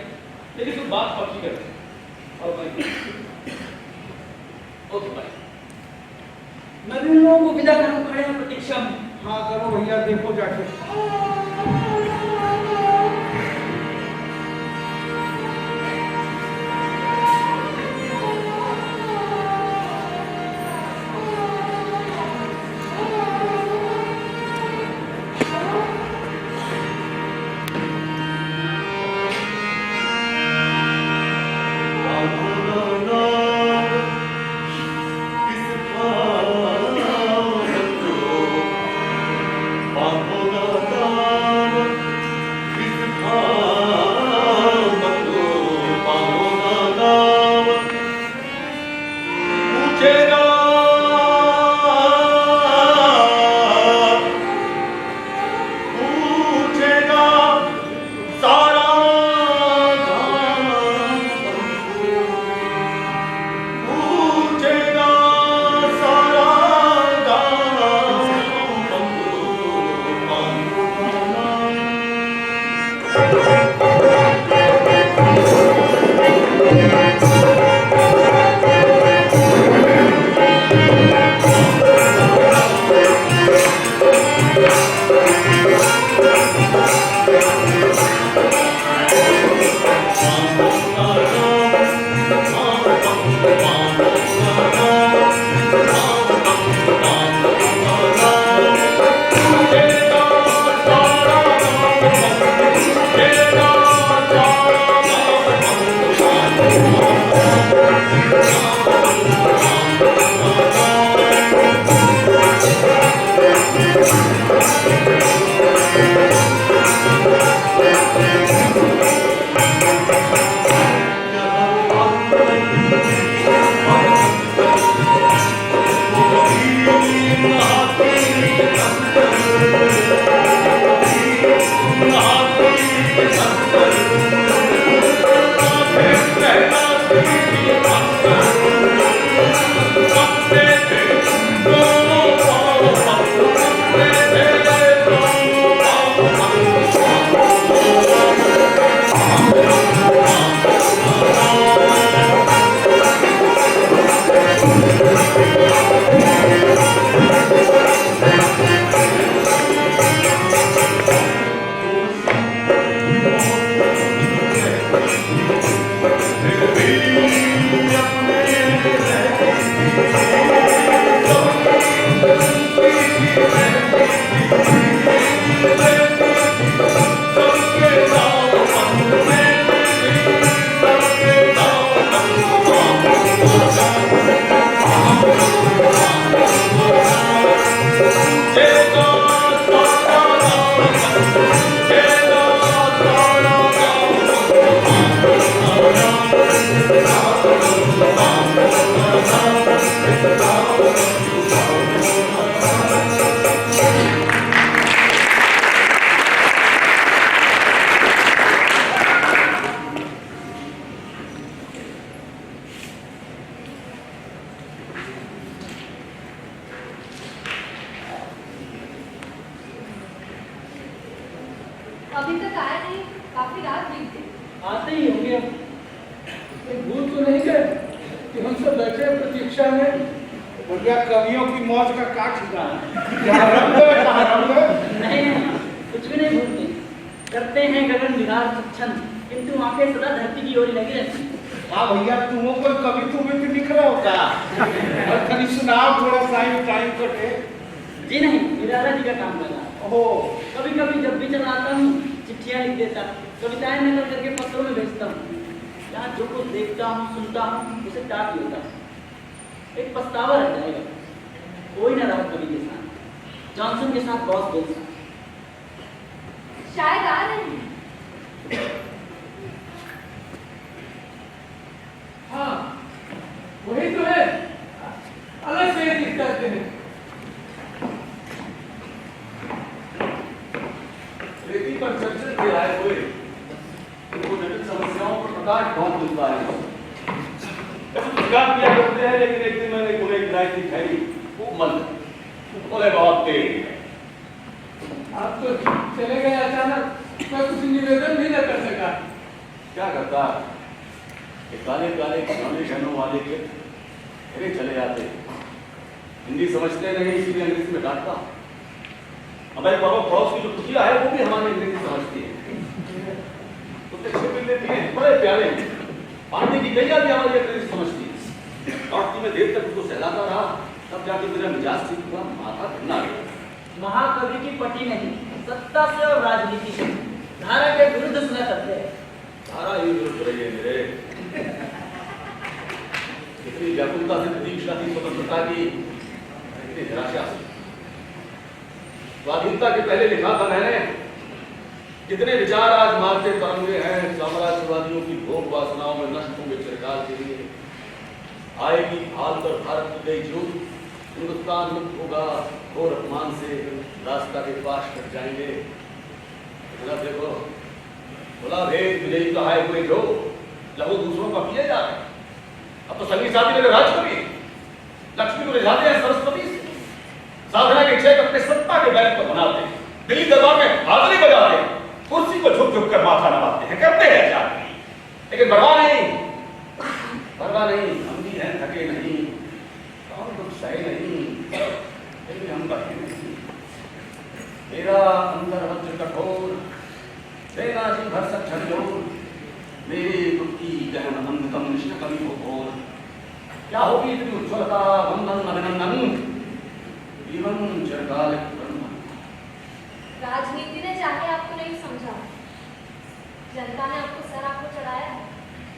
लेकिन तुम बात पक्की कर। और भाई ओके बाय। मैं भी उन लोगों को विदा करूं, खड़े हैं प्रतीक्षा में। हाँ करो भैया, देखो जाके। Bye. अभी तक आया नहीं, काफी रात बीत गई। आते ही होंगे अब। कहीं भूल तो नहीं गए कि हम सब बैठे हैं प्रतीक्षा में। भैया कवियों की मौज का क्या ठिकाना? कहाँ रंग है, कहाँ रंग है? नहीं नहीं, कुछ भी नहीं भूलते। करते हैं गगन विहार स्वच्छंद, किंतु आंखें सदा धरती की ओर लगी रहती हैं। हाँ भैया, तुमो कोई कवि तुम्हें तो लिख रहा होगा और कभी सुनाओ थोड़ा टाइम कटे। जी नहीं, निराला जी का काम लगा। ओहो, कभी कभी जब भी चला आता हूँ चिट्ठियाँ लिख देता, कविताएं नकल करके पत्रों में भेजता हूँ। यहाँ जो कुछ देखता हूँ सुनता हूँ उसे टाप लेता हूँ। एक पछतावा रह जाएगा, कोई ना रहा कवि के साथ, जॉनसन के साथ बॉस जैसा। शायद आ रहे हैं। हाँ, वही तो है, अलग से दिख करते हैं। रेती पर चर्चित के आए हुए उनको जटिल समस्याओं पर प्रकाश बहुत मिलता है। किया करते हैं, लेकिन एक दिन मैंने उन्हें गिराई थी खैरी खूब मन बोले बहुत तेज। आप तो चले गए अचानक, मैं कुछ निवेदन भी न कर सका। क्या करता, ये काले काले खिलौने शहरों वाले के घरे चले जाते, हिंदी समझते नहीं इसीलिए अंग्रेजी में डांटता। हमारे पापा पड़ोस की जो कुटिया है वो भी हमारी अंग्रेजी समझती है, कुत्ते छिप लेती हैं, बड़े प्यारे हैं। पानी की गैया भी हमारी अंग्रेजी समझती है। लौटती में देर तक उसको सहलाता रहा, तब जाके मेरा मिजाज ठीक हुआ, माथा ठंडा गया। महाकवि की पटी नहीं, सत्ता से और राजनीति से, धारा के विरुद्ध सुना करते हैं। धारा ही विरुद्ध रही है मेरे। कितनी व्याकुलता से प्रतीक्षा थी स्वतंत्रता की, कितनी निराशा से। स्वाधीनता के पहले लिखा था मैंने, कितने विचार आज मारते तरंगे हैं साम्राज्यवादियों की भोग वासनाओं में नष्ट होंगे चिरकाल के लिए। आएगी हाल पर भारत की गई जो हिंदुस्तान मुक्त होगा और अपमान से रास्ता के पास कट जाएंगे। देखो बोला भेद विजयी कहाए हुए जो लहू दूसरों का पिए जा रहे हैं। अब तो संगी साथी मेरे राज कवि लक्ष्मी को रिझाते हैं सरस्वती से, साधना के चेक अपने सत्ता के बैल पर बनाते हैं, दिल्ली दरबार में हाजरी बजाते हैं, कुर्सी को झुक झुक कर माथा नवाते हैं, करते हैं क्या, लेकिन परवाह नहीं, हम भी हैं थके नहीं और कुछ सही नहीं, फिर भी हम बैठे नहीं। मेरा अंदर वज्र कठोर, तेरा जी भर सक झंझोर, मेरे दुख की गहन अंधतम निष्ठ कवि हो घोर। क्या होगी इतनी उज्ज्वलता, वंदन अभिनंदन, जीवन चिरकालिक ब्रह्म। राजनीति ने चाहे आपको नहीं समझा, जनता ने आपको सराप को चढ़ाया है,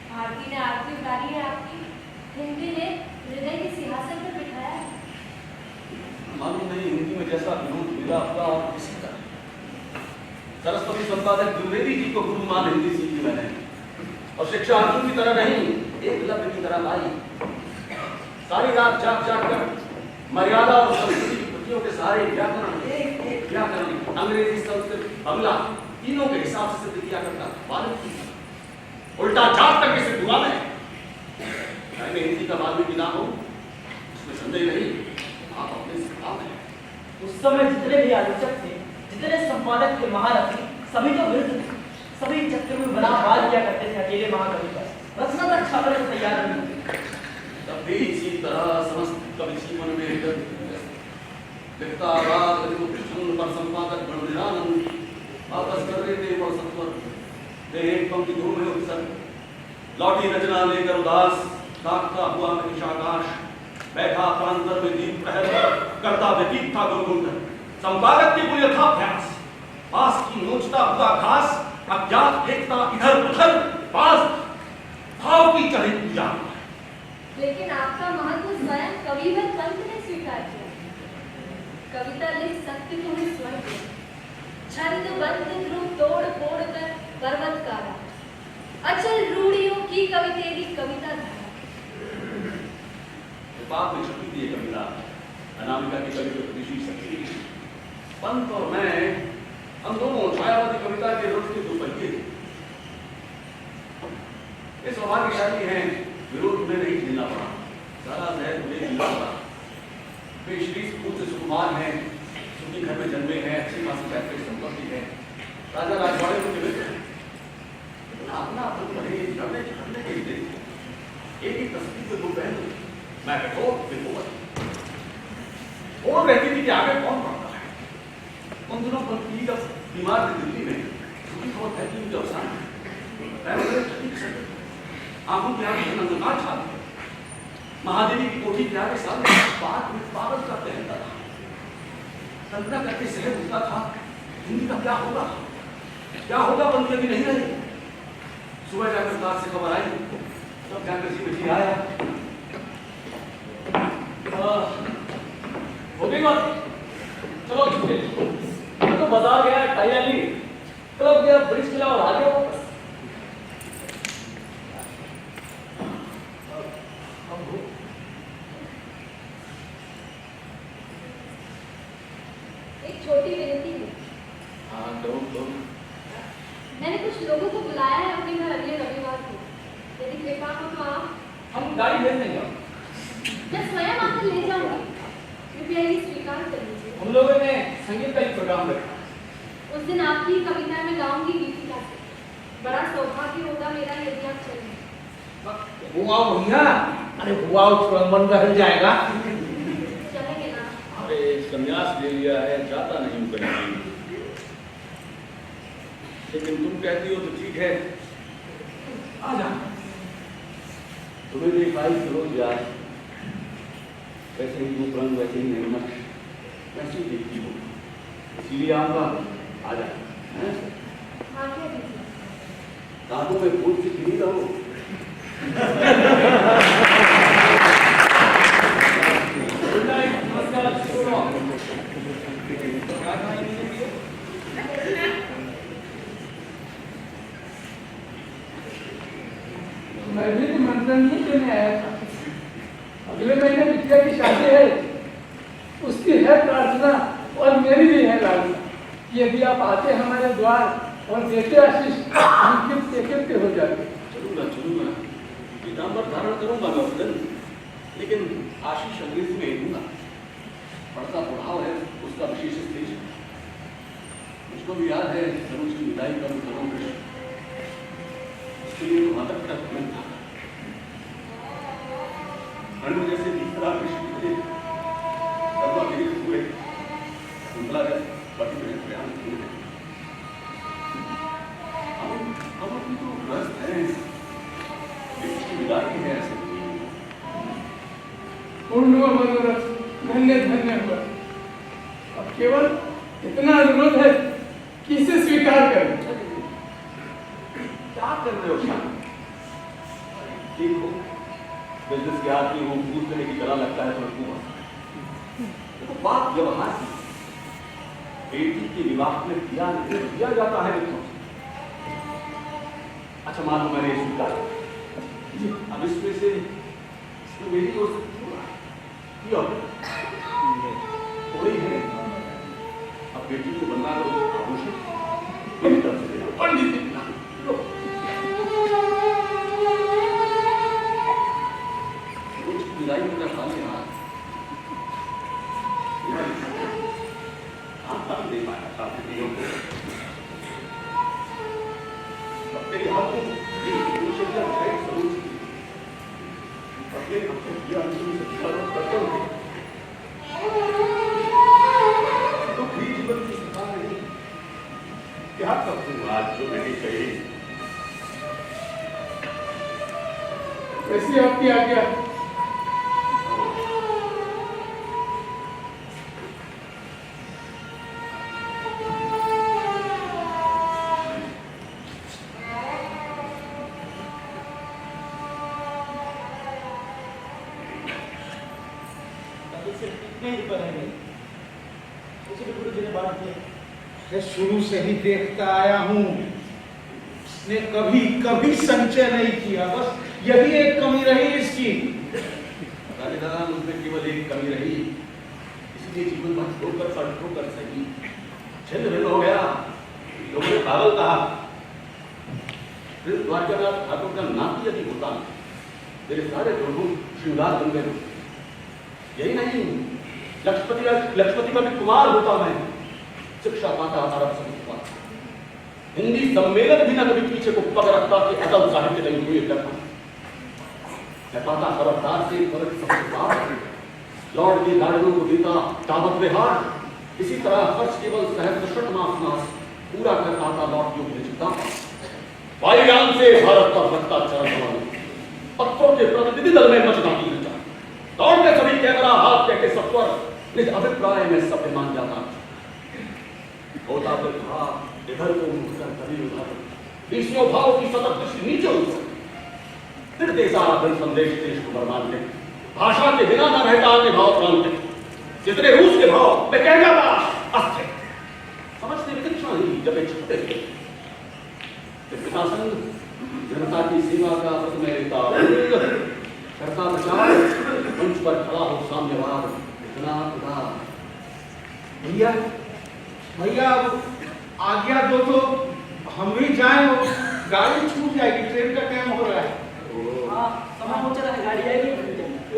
भारती ने आरती उतारी है आपकी, हिंदी ने हृदय के सिंहासन पर बिठाया है। मालूम नहीं हिंदी में जैसा विरोध मिला अपना और किसी का। सरस्वती संपादक द्विवेदी जी को गुरु मान हिंदी सीखी मैंने, और शिक्षा अर्जुन की तरह नहीं, एकलव्य की तरह लाई। सारी रात जाग जाग कर मर्यादा और संस्कृति की कृतियों के सारे व्याकरण, एक एक व्याकरण, अंग्रेजी, संस्कृत, बांग्ला, तीनों के हिसाब से सिद्ध किया करता। वाल्मीकि उल्टा जाग करके सिद्ध हुआ मैं। चाहे मैं हिंदी का वाल्मीकि ना हो, उसमें संदेह नहीं, आप अपने सिद्धांत हैं। उस समय जितने भी आलोचक थे, जितने संपादक थे, महारथी, सभी तो विरुद्ध थे। सभी चक्रव्यूह बना वार किया करते थे अकेले महाकवि पर। रचना तक छापने को तैयार नहीं थे। तब भी इसी तरह समस्त कवि जीवन में लिखता राग कृष्ण पर संपादक गणवीरानंद वापस कर रहे थे और सत्वर वे एक पंक्ति धूम में उत्सर लौटी रचना लेकर उदास ताकता हुआ महिषाकाश बैठा प्रांतर में दीप प्रहर करता व्यतीत था गुरुकुंड संपादक के कोई यथाभ्यास पास की नोचता हुआ घास अज्ञात फेंकता इधर उधर पास भाव की चढ़ी पूजा। लेकिन आपका महत्व स्वयं कविवर पंत ने स्वीकार किया। कविता लिख सकती तुम्हें स्वयं छंद बंद ध्रुव तोड़ फोड़ कर पर्वत कारा अचल रूढ़ियों की कवि तेरी कविता धारा। बाप में छपी थी कविता अनामिका की कवि ऋषि शक्ति पंत और मैं हम दोनों छायावादी कविता के रथ के दो पहिए थे। ये सौभाग्यशाली हैं विरोध में नहीं झेलना पड़ा, सारा जहर मुझे झेलना पड़ा। वे श्री पूज्य सुकुमार हैं, सुखी घर में जन्मे हैं, अच्छी खासी पैतृक संपत्ति है, राजा राजवाड़े के मित्र हैं। अपना अपन बने झगड़ने झगड़ने के लिए एक ही तस्वीर पे दो बहन मैं बैठो और रहती थी कि आगे कौन पढ़ता है। उन दिनों पंथी जब बीमार थे दिल्ली में सुखी खबर फैली मुझे अवसान आंखों के आगे अंधकार छा गया। महादेवी की कोठी के आगे सामने पागल का पहनता था, कल्पना करके सहज उठता था हिंदी का क्या होगा बंदी अभी नहीं रही। सुबह जाकर क्लास से खबर आई तब जाकर जी में आया हो गई बात, चलो तो बाजार गया टाइया ली, क्लब गया, ब्रिज खिला और आ गया वापस। एक छोटी विनती है। हाँ दो मैंने कुछ लोगों को बुलाया है अपने घर अगले रविवार को, यदि कृपा हो तो आप। हम गाड़ी भेज देंगे, मैं स्वयं आकर ले जाऊंगी, कृपया ये स्वीकार कर लीजिए। हम लोगों ने संगीत का ही प्रोग्राम रखा। उस दिन आपकी कविता में गाऊंगी गीतिका से, बड़ा सौभाग्य होगा मेरा यदि आप चलें। हुआ भैया, अरे हुआ थोड़ा मन रह जाएगा। चलेंगे ना? अरे संन्यास ले लिया है, जाता नहीं हूँ कहीं, लेकिन तुम कहती हो तो ठीक है, आ जा। तुम्हें भी भाई रोज यार वैसे ही रूप रंग वैसे ही निर्मल वैसे ही देखती हो, इसीलिए आऊंगा, आ जा। हाँ क्या दीजिए? कानों में फूल से खिली रहो। मैं भी निमंत्रण नहीं देने आया था। अगले महीने बिटिया की शादी है, उसकी है प्रार्थना और मेरी भी है लालसा। यदि आप आते हमारे द्वार और देते आशीष, हम कितने हो जाते। चलूंगा, पीताम्बर धारण करूंगा मैं उस दिन, लेकिन आशीष अंग्रेजी में ही दूंगा। पढ़ता पढ़ाव है उसका विशेष स्टेज। मुझको भी याद है जब उसकी विदाई करूँ उसके लिए वहां तक था जैसे हुए निकला है, पति में प्रयाण नहीं है। हम अपनी तो ग्रस्त हैं, इसकी विदाई है ऐसे नहीं। पूर्ण हुआ मनोरथ, धन्य धन्य हुआ। अब केवल इतना अनुरोध है कि इसे स्वीकार करें। क्या कर रहे हो श्याम? ठीक हो, बिजनेस के आदमी हो, दूर करने की गला लगता है तो देखो बात व्यवहार की। बेटी के विवाह में दिया जाता है मित्रों। अच्छा मानो मैंने स्वीकार किया, अब इसमें से मेरी ओर से थोड़ी है। अब बेटी को बनना तो आभूषण मेरी तरफ से देना। पंडित जी विदाई में खाली हाथ दे पाया था बेटियों को। तेरे हाथ में तो भी जीवन की सत्ता नहीं। क्या करूं आज जो मैंने कही? कैसी आपकी आज्ञा? शुरू से ही देखता आया हूं, इसने कभी कभी संचय नहीं किया। बस यही एक कमी रही इसकी। दादा मुझमें केवल एक कमी रही, इसलिए जीवन में ठोकर सही छिन्न भिन्न हो गया। लोगों ने पागल कहा। द्वारकानाथ ठाकुर का नाती यदि होता मेरे सारे दुर्गुण श्रृंगार बन गए। यही नहीं, लक्ष्मपति का भी कुमार होता मैं, शिक्षा पाता अरब समुद्र। हिंदी सम्मेलन भी न कभी पीछे को पग रखता कि अदब साहित्य नहीं हुए करता। मैं पाता खबरदार से लॉर्ड के गार्डनों को देता दावत विहार। इसी तरह खर्च केवल सहस्र मास पूरा कर आता लॉर्ड योग भेजता। वायुयान से भारत का बढ़ता चरण पत्रों के प्रतिनिधि दल में मचनाती रचा। दौड़ते सभी कैमरा हाथ कहते सत्वर निज अभिप्राय में सत्य मान जाता। होता तो था इधर को मुड़कर कभी उधर, विष्णु भाव की सतत दृष्टि नीचे ऊपर। फिर देसा धन संदेश देश को बरमानते। भाषा के बिना न रहता अन्य भाव प्रांत। जितने रूस के भाव मैं कह जाता अस्त्र समझते विचक्षण ही जब छुपते थे। पिता संग जनता की सेवा का व्रत में लेता करता प्रचार। मंच पर खड़ा हो साम्यवाद इतना खुदा। भैया भैया आज्ञा दो तो हम भी जाएं, गाड़ी छूट जाएगी, ट्रेन का टाइम हो रहा है। हाँ समय हो चला है, गाड़ी आएगी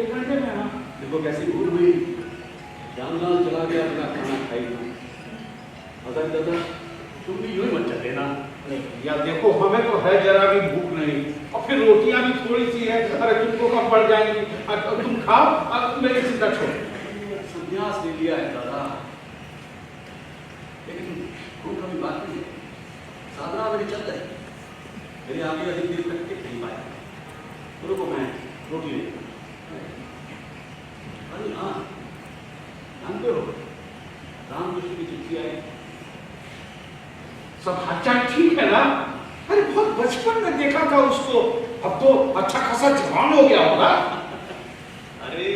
1 घंटे में। हाँ देखो कैसी भूल हुई, श्यामलाल चला गया बिना खाना खाई। अगर दादा तुम भी यूं ही मत चले ना। या देखो हमें तो है जरा भी भूख नहीं, और फिर रोटियां भी थोड़ी सी है। अरे तुमको कम पड़ जाएंगी, तुम खाओ, मेरी चिंता छोड़ो। संन्यास ले लिया है दादा, लेकिन भूख अभी बाकी है। साधना मेरी चल रही, मेरे आगे अधिक देर तक टिक नहीं पाया। रुको मैं रोटी ले। अरे हाँ जानते हो रामकृष्ण की चिट्ठी आई। सब हालचाल ठीक है ना? अरे बहुत बचपन में देखा था उसको, अब तो अच्छा खासा जवान हो गया होगा। अरे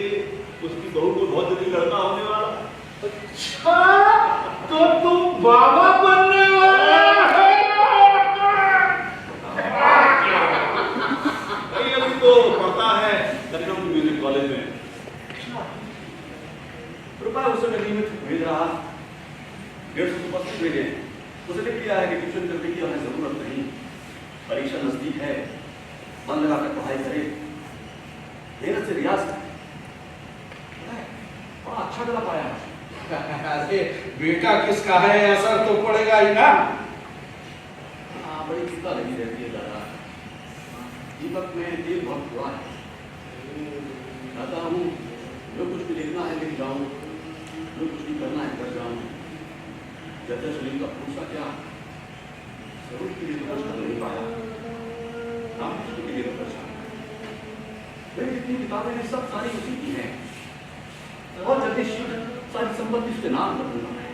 उसकी बहू को बहुत जल्दी लड़का होने वाला। अच्छा तो तुम बाबा बनने वाला है। अभी तो पढ़ता है लखनऊ के म्यूजिक कॉलेज में। रुपया उसे मैं नियमित भेज रहा, 150 भेजे। उसे लिख दिया है कि ट्यूशन करने की हमें जरूरत नहीं, परीक्षा नजदीक है, मन लगाकर पढ़ाई करे, मेहनत से रियाज करे। बड़ा अच्छा गला पाया। अरे बेटा किसका है, असर तो पड़ेगा ही ना। हाँ बड़ी चिंता लगी रहती है दादा। दीपक में तेल बहुत हुआ है। चाहता हूँ जो कुछ भी लिखना है लिख जाऊँ, जो कुछ भी करना है कर जाऊँ। यज्ञश्री का पूछा क्या जरूर के लिए प्रश्न नहीं पाया, रामकृष्ण के लिए प्रश्न। मेरी जितनी किताबें हैं सब सारी उसी की हैं, और जगदीश्वर सारी संपत्ति उसके नाम कर दूंगा मैं।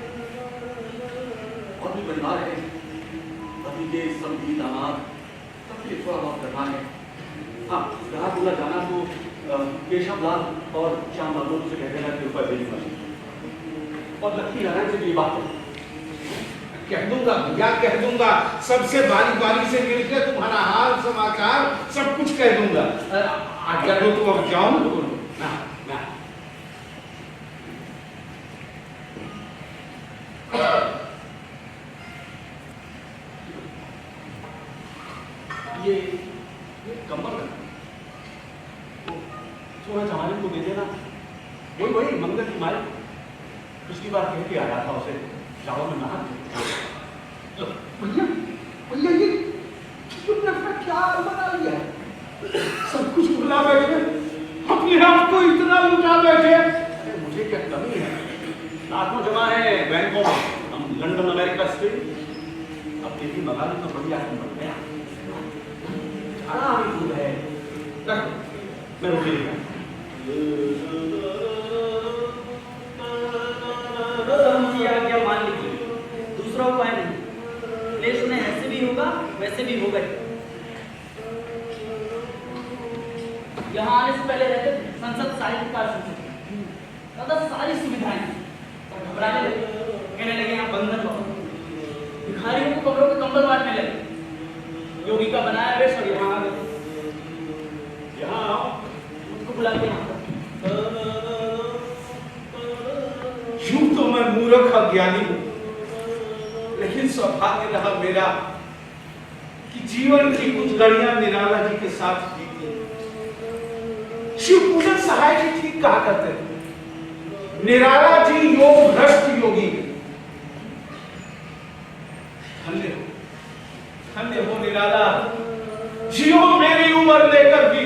और भी परिवार है, पति के समधी दामाद सबके थोड़ा बहुत करना है। हाँ, ग्राहक बोला जाना तो केशव लाल और श्याम लाल दोनों से कह देना कि रुपये भेजूंगा, और लक्ष्मी नारायण से भी ये बात है। कह दूंगा भैया, कह दूंगा, सबसे बारी बारी से मिलकर तुम्हारा हाल समाचार सब कुछ कह दूंगा। आज्ञा दो तो अब जाऊं। ना ना ये कंबल सोना चमाने को दे देना, वही मंगल की माई पिछली बार कह के आया था उसे, जाओ में नहा। भैया भैया ये तुमने अपना क्या बना लिया, सब कुछ भुला बैठे, अपने आप को इतना लुटा बैठे। अरे मुझे क्या कमी है, लाखों जमा है बैंकों में, हम लंदन अमेरिका से अब तेरी मंगा ली तो बढ़िया बन गया। आराम ही है, मैं रुकेगा। आज्ञा मान लीजिए, दूसरा उपाय नहीं। क्लेश उन्हें ऐसे भी होगा वैसे भी होगा। यहाँ आने से पहले रहते संसद साहित्यकार संसद, दादा सारी सुविधाएं, और घबराने लगे, कहने लगे यहाँ बंधन बहुत, भिखारियों को कमरों के कंबल बांटने लगे। योगी का बनाया वेश और यहाँ आ गए। यहाँ आओ, उनको बुला के यहाँ यूं तो मैं मूर्ख अज्ञानी हूं, लेकिन सौभाग्य रहा मेरा कि जीवन की कुछ घड़ियां निराला जी के साथ बीती। शिव पूजन सहाय जी ठीक कहा करते थे, निराला जी योग भ्रष्ट योगी। धन्य हो निराला, जियो मेरी उम्र लेकर भी,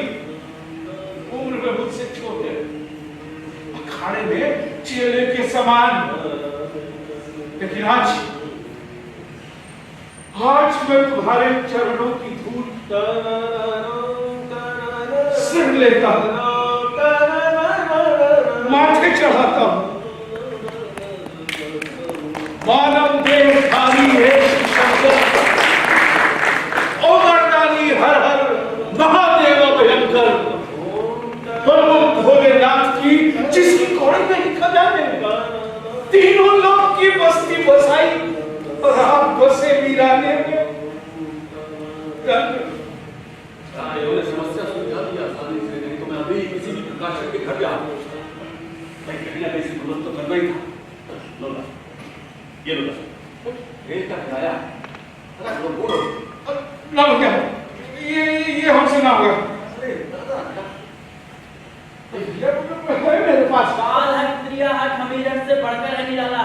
उम्र में मुझसे छोटे, अखाड़े में चेले के समान। लेकिन आज मैं तुम्हारे चरणों की धूल सिर लेता हूं, माथे चढ़ाता हूं। मानव देवधारी है शंकर, ओ मर्दानी हर हर महादेव भयंकर, प्रभु भोलेनाथ की जिसकी कौड़ी में ही खजाने, तीनों लोग की बस्ती बसाई और आप बसे वीराने में। इन्होंने समस्या सुलझा दी आसानी से, नहीं तो मैं अभी किसी भी प्रकाशक के घर जाऊं, मैं कहीं ना कहीं से मदद तो करना ही था। लो ना, ये लो ना, रेल का किराया, अरे लो बोलो, ना क्या ये हमसे ना होगा। अरे दादा है मेरे पास काल हट क्रिया हट हमीरत से बढ़कर है निराला।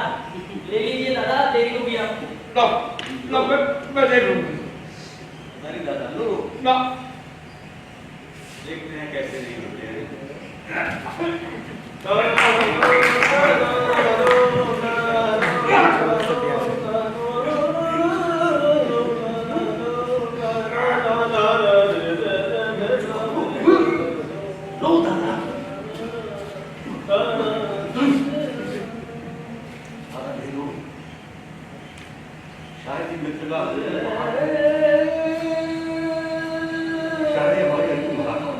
ले लीजिए दादा, देख लूंगी आपको। ना मैं देख लूंगी। नहीं दादा लो ना देखते हैं कैसे नहीं होते हैं। शायद ही मित्र का शायद हमारी अंतिम मुलाकात।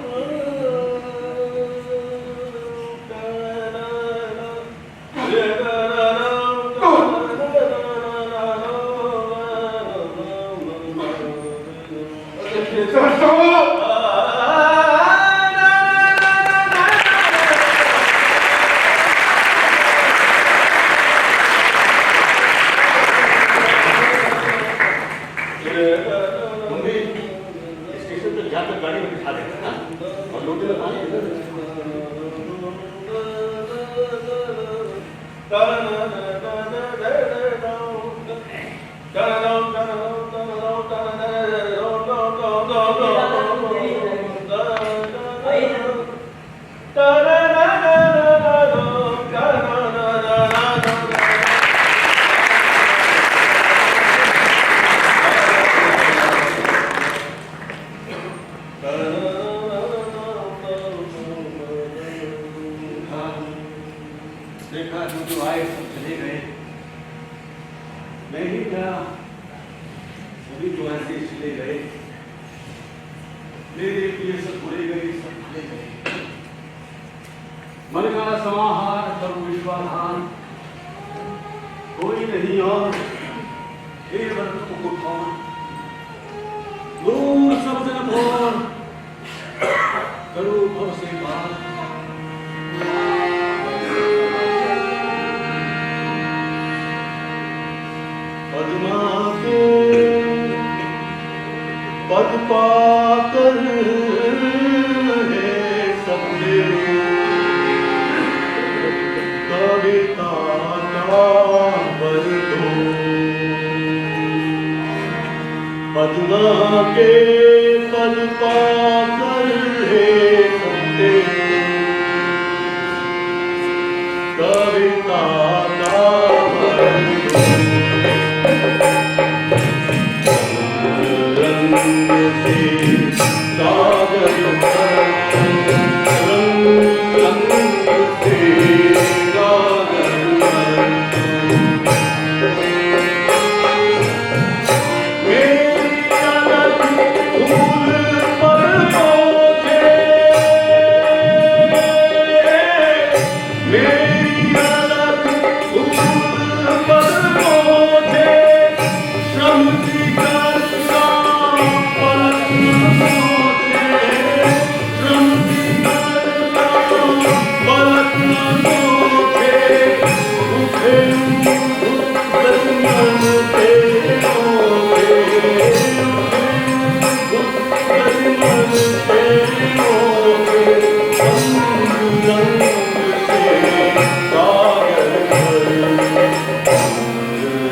मैं ही क्या, सभी तो ऐसे चले गए, मेरे लिए सब भूले गए, सब भूले गए। मन का समाहार करो विश्वाधार, कोई नहीं और केवल तुमको कौन, दूर सब जन भोर करो भव से पार। पद्मा के पद पाकर है सबने कविता का बर दो। पद्मा के पद पाकर है सबने कविता का बर दो। रंग से कागज पर रंग से कागज पर मेरी अलग फूल पर पहुंचे, मेरी अलग फूल पर पहुंचे, श्रम की करता पलक न सोचे, श्रम की करता पलक न सोचे, उठे दुश्मन के होके, दुश्मन के होके, रंग रंग से कागज पर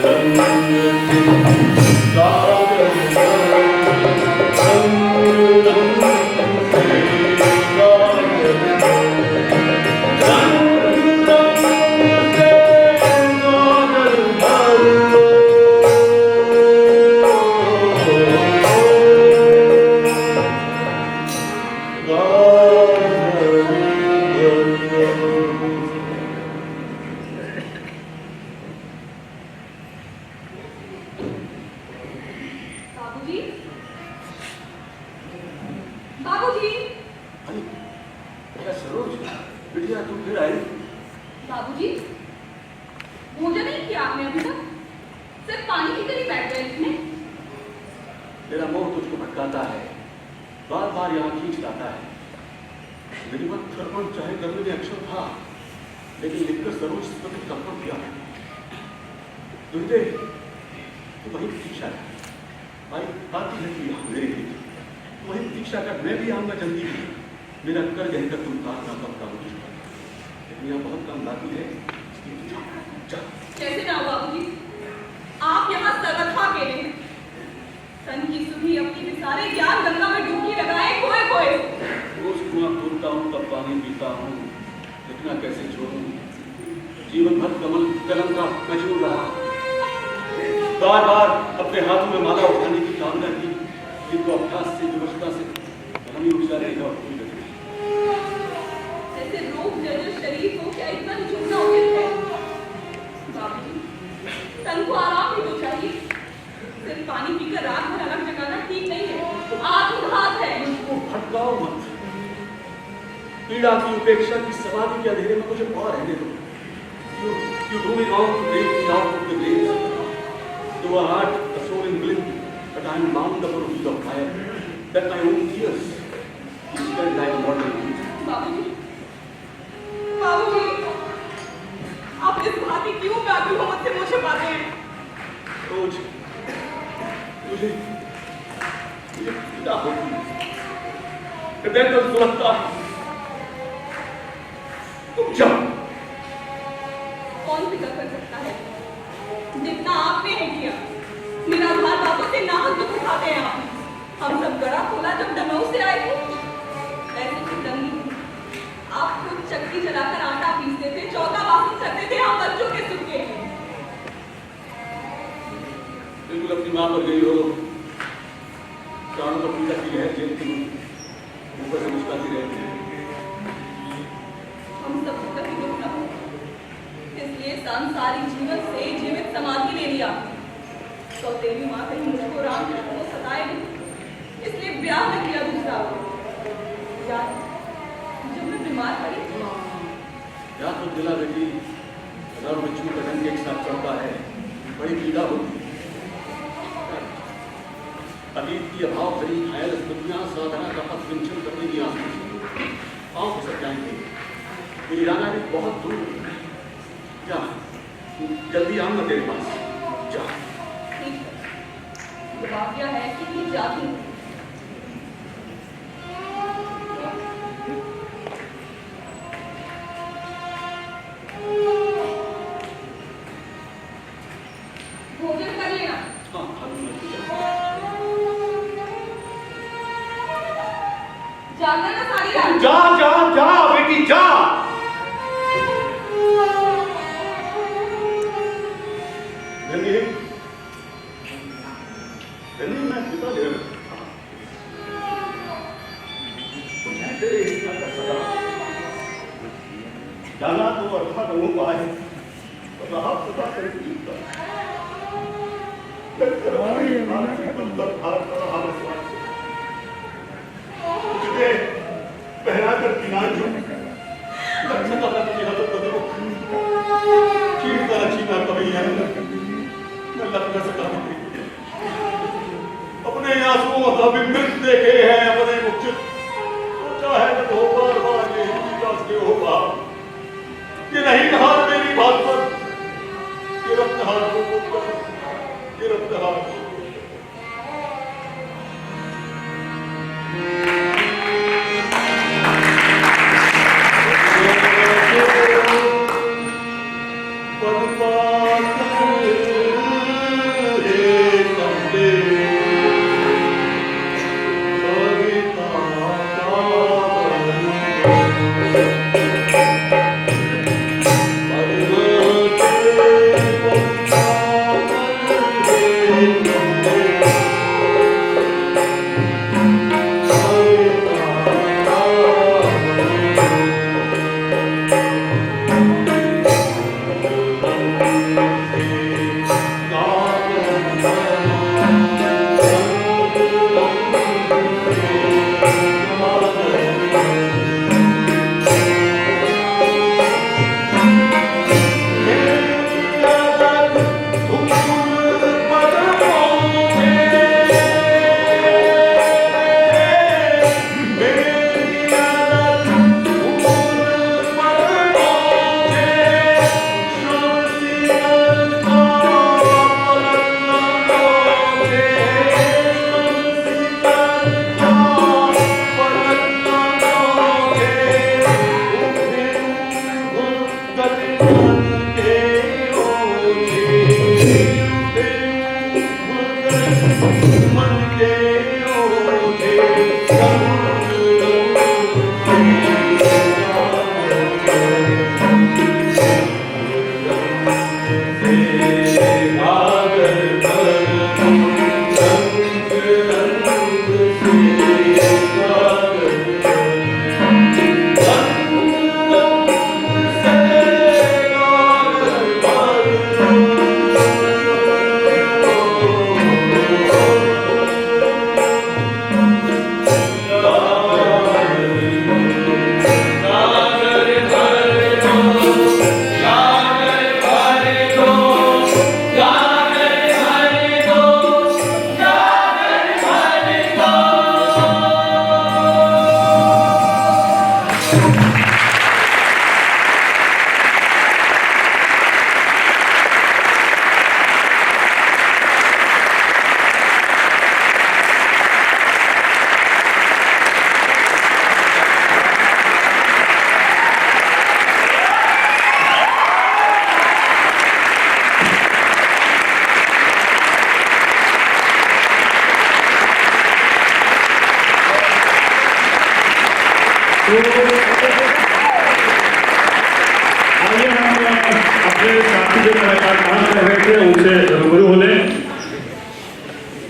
रंग से कागज पर रंग रंग से कागज पर रंग रंग से कागज पर बाबूजी, बाबूजी, अरे क्या सरोज, बिटिया तुम फिर आई? बाबूजी, भोजन नहीं किया आपने अभी तक? सिर्फ पानी पीकर ही बैठ गए इसमें? मेरा मोह तुझको भटकाता है, बार बार यहाँ खींच लाता है। मेरी मन तर्पण चाहे करने में अक्षम था, लेकिन लिखकर सरोज से कभी तर्पण किया। दुर्दे तू वही प्रतीक्षा है, भाई आती है तू यहाँ मेरे लिए, वही प्रतीक्षा कर, मैं भी आऊँगा जल्दी ही। मेरा कर गहकर तुम तारना पड़ता हूँ, लेकिन यहाँ बहुत काम लाती है, इसलिए तू जा। कैसे ना बाबूजी, आप यहाँ सर्वथा अकेले हैं। सन की सुधी अपनी के सारे ज्ञान गंगा में डुबकी लगाए खोए खोए। रोज कुआं खोदता हूँ तब पानी पीता हूँ, इतना कैसे छोड़ूं? जीवन भर कमल कलम का मजबूर रहा, बार बार अपने हाथों में माला उठाने की कामना की, जिनको अभ्यास से विवशता से हमें ऊर्जा रहेगा और कोई नहीं। ऐसे रोग जर्जर शरीर को क्या इतना झुकना उचित है? बाबूजी, तन को आराम भी तो चाहिए। सिर्फ पानी पीकर रात भर अलग जगाना ठीक नहीं है, आत्मघात है। मुझको भटकाओ मत, पीड़ा की उपेक्षा की समाधि के अंधेरे में मुझे और रहने दो। You do me wrong to break me out of the grave. You are hard, a soul in glint, but I am bound upon a wheel of fire, that my own tears is spent like a mortal heat. बाबूजी, बाबूजी, आप इस भांति क्यों व्याकुल हो मुझसे मुझे पाते हैं? रोज मुझे पीड़ा होती है, हृदय तक सुलगता है। तुम जाओ। कौन फिक्र कर सकता है जितना आपने है किया? निराधार बातों से नाहक दुख उठाते हैं आप। हम सब गड़ा खोला जब दमऊ से आए थे, ऐसे कुछ दंगी आप खुद चक्की चलाकर आटा पीसते थे, चौका वासन करते थे हम बच्चों के सुख के लिए। बिल्कुल अपनी मां पर गई हो, प्राणों पर पीड़ा की लहर झेलती हूँ, ऊपर से मुस्कुराती रहती है। हम सबको कभी दुख न हो, इसलिए सांसारिक जीवन से जीवित समाधि ले लिया। सौतेली माँ कहीं मुझको राम कृष्ण को सताए नहीं, इसलिए ब्याह न किया दूसरा। याद जब मैं बीमार पड़ी या तो दिला बेटी, अगर बच्चों का रंग एक साथ चलता है बड़ी पीड़ा होती है। अतीत की अभाव भरी घायल स्मृतियां साधना का पथ विंचन करने की आंसू पाँव खिसक जाएंगे। मेरी राना भी बहुत दूर है। जा जल्दी आऊंगा तेरे पास, जा। ठीक है, वाक्या है कि जाती हूँ। भोजन कर लेना। हाँ, जागना ना सारी रात। जा जा जा बेटी जा। मैं पिता ले जाना तो अर्था करूँ पाए रहा सदा कर पहरा कर किनार जो चीड़ कर छीना कभी मैं लग न सका। अपने आंसुओं का बिंबित देखे हैं अपने मुख, सोचा है कि हो बार बार ये से होगा कि नहीं हार मेरी बात पर ये रफ्तार को ये रफ्तार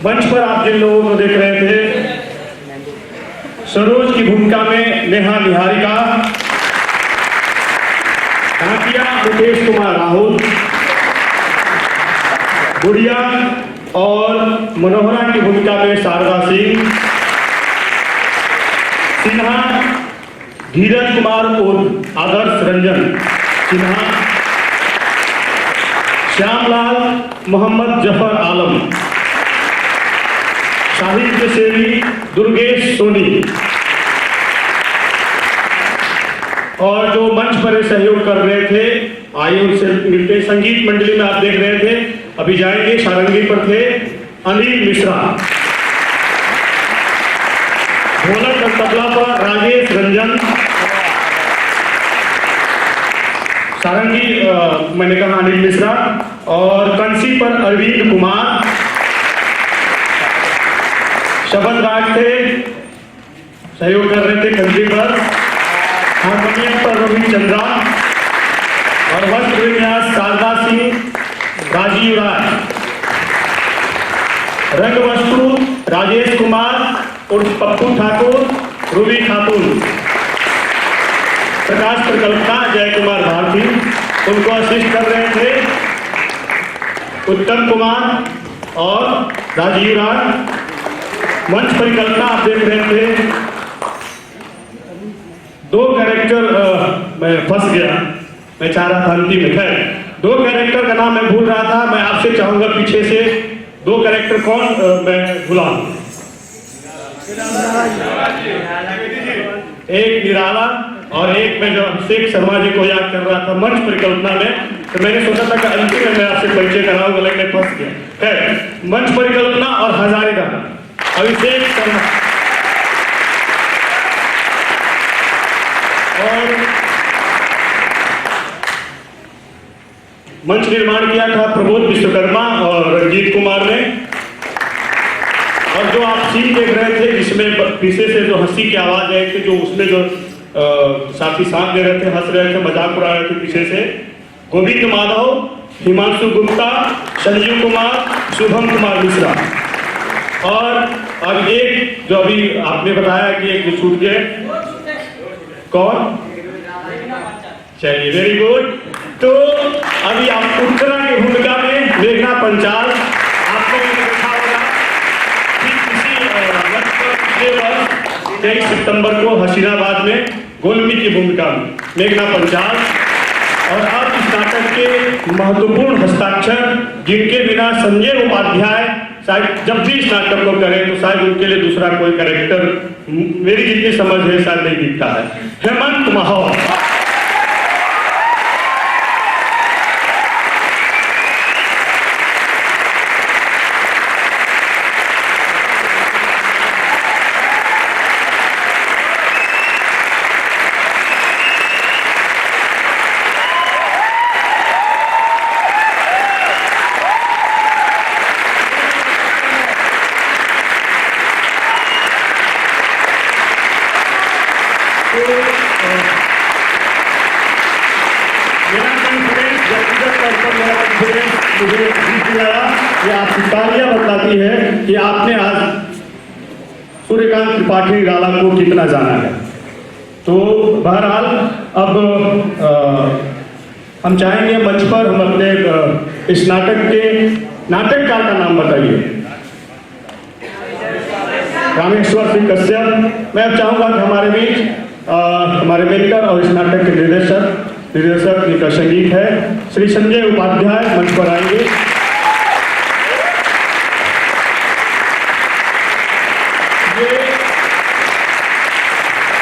मंच पर आप जिन लोगों को देख रहे थे, सरोज की भूमिका में नेहा निहारिका, ढाकिया मुकेश कुमार राहुल, गुड़िया और मनोहरा की भूमिका में शारदा सिन्हा, धीरज कुमार उर्फ आदर्श रंजन सिन्हा, श्यामलाल मोहम्मद जफर आलम, साहित्य सेवी दुर्गेश सोनी, और जो मंच पर सहयोग कर रहे थे आइए उनसे मिलते। संगीत मंडली में आप देख रहे थे, अभी जाएंगे, सारंगी पर थे अनिल मिश्रा, ढोलक और तबला पर राजेश रंजन, सारंगी मैंने कहा अनिल मिश्रा, और कंसी पर अरविंद कुमार, शबद राज थे सहयोग कर रहे थे कंसी पर, हारमोनियम पर रवि चंद्रा, और वस्त्र विन्यास शारदा सिंह, राजीव राय, रंग वस्तु राजेश कुमार उर्फ पप्पू ठाकुर, रूबी खातून, प्रकाश प्रकल्पना जय कुमार भारती, उनको असिस्ट कर रहे थे उत्तम कुमार और राजीव राय। मंच परिकल्पना आप देख रहे थे, दो कैरेक्टर मैं फंस गया, मैं चाह रहा था अंतिम में, खैर दो कैरेक्टर का नाम मैं भूल रहा था, मैं आपसे चाहूंगा पीछे से दो कैरेक्टर कौन मैं भूला, एक निराला और एक मैं जो अभिषेक शर्मा जी को याद कर रहा था मंच परिकल्पना में, तो मैंने सोचा था कि अंतिम में मैं आपसे परिचय कराऊंगा, लेकिन मैं फंस गया। खैर मंच परिकल्पना और हजारे गाना अभिषेक शर्मा, और मंच निर्माण किया था प्रबोध विश्वकर्मा और रंजीत कुमार ने। और जो आप सीन देख रहे थे जिसमें पीछे से जो हंसी की आवाज आई थी, जो उसमें जो साथी साथ दे रहे थे, हंस रहे थे, मजाक उड़ा रहे थे पीछे से, गोविंद माधव, हिमांशु गुप्ता, संजीव कुमार, शुभम कुमार मिश्रा, और एक जो अभी आपने बताया कि एक जो छूट गए, कौन? चलिए वेरी गुड। तो अभी आप उत्तरा की भूमिका में मेघना पंचाल, आपको देखा होगा ठीक इसी पिछले वर्ष 23 सितंबर को हसीनाबाद में गोलमी की भूमिका में मेघना पंचाल। और अब इस नाटक के महत्वपूर्ण हस्ताक्षर जिनके बिना संजय उपाध्याय शायद जब भी इस नाटक को करें तो शायद उनके लिए दूसरा कोई कैरेक्टर मेरी जितनी समझ है शायद नहीं दिखता है, हेमंत माहौर। आपकी तालियां बताती है कि आपने आज सूर्यकांत त्रिपाठी निराला को कितना जाना है। तो बहरहाल अब हम चाहेंगे मंच पर हम अपने इस नाटककार का नाम बताइए। रामेश्वर सिंह कश्यप। मैं अब चाहूंगा कि हमारे बीच हमारे मेंटर और इस नाटक के निर्देशक जिनका संगीत है श्री संजय उपाध्याय मंच पर आएंगे।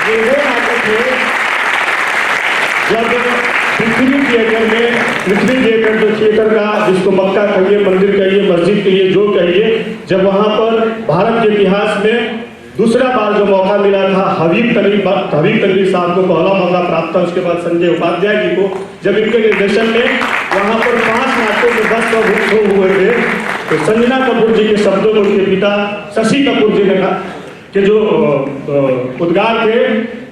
ये वो नाटक है जब पृथ्वी थिएटर जो थिएटर का जिसको मक्का कहिए, मंदिर कहिए, मस्जिद कहिए, जो कहिए, जब वहां पर भारत के इतिहास में दूसरा बार जो मौका मिला था हबीब तनवीर साहब को पहला मौका प्राप्त था, उसके बाद संजय उपाध्याय जी को, जब इनके निर्देशन में वहां पर 5 नाटकों में 10 शो हुए थे, तो संजना कपूर जी के शब्दों में उनके पिता शशि कपूर जी ने कहा कि जो उद्गार थे,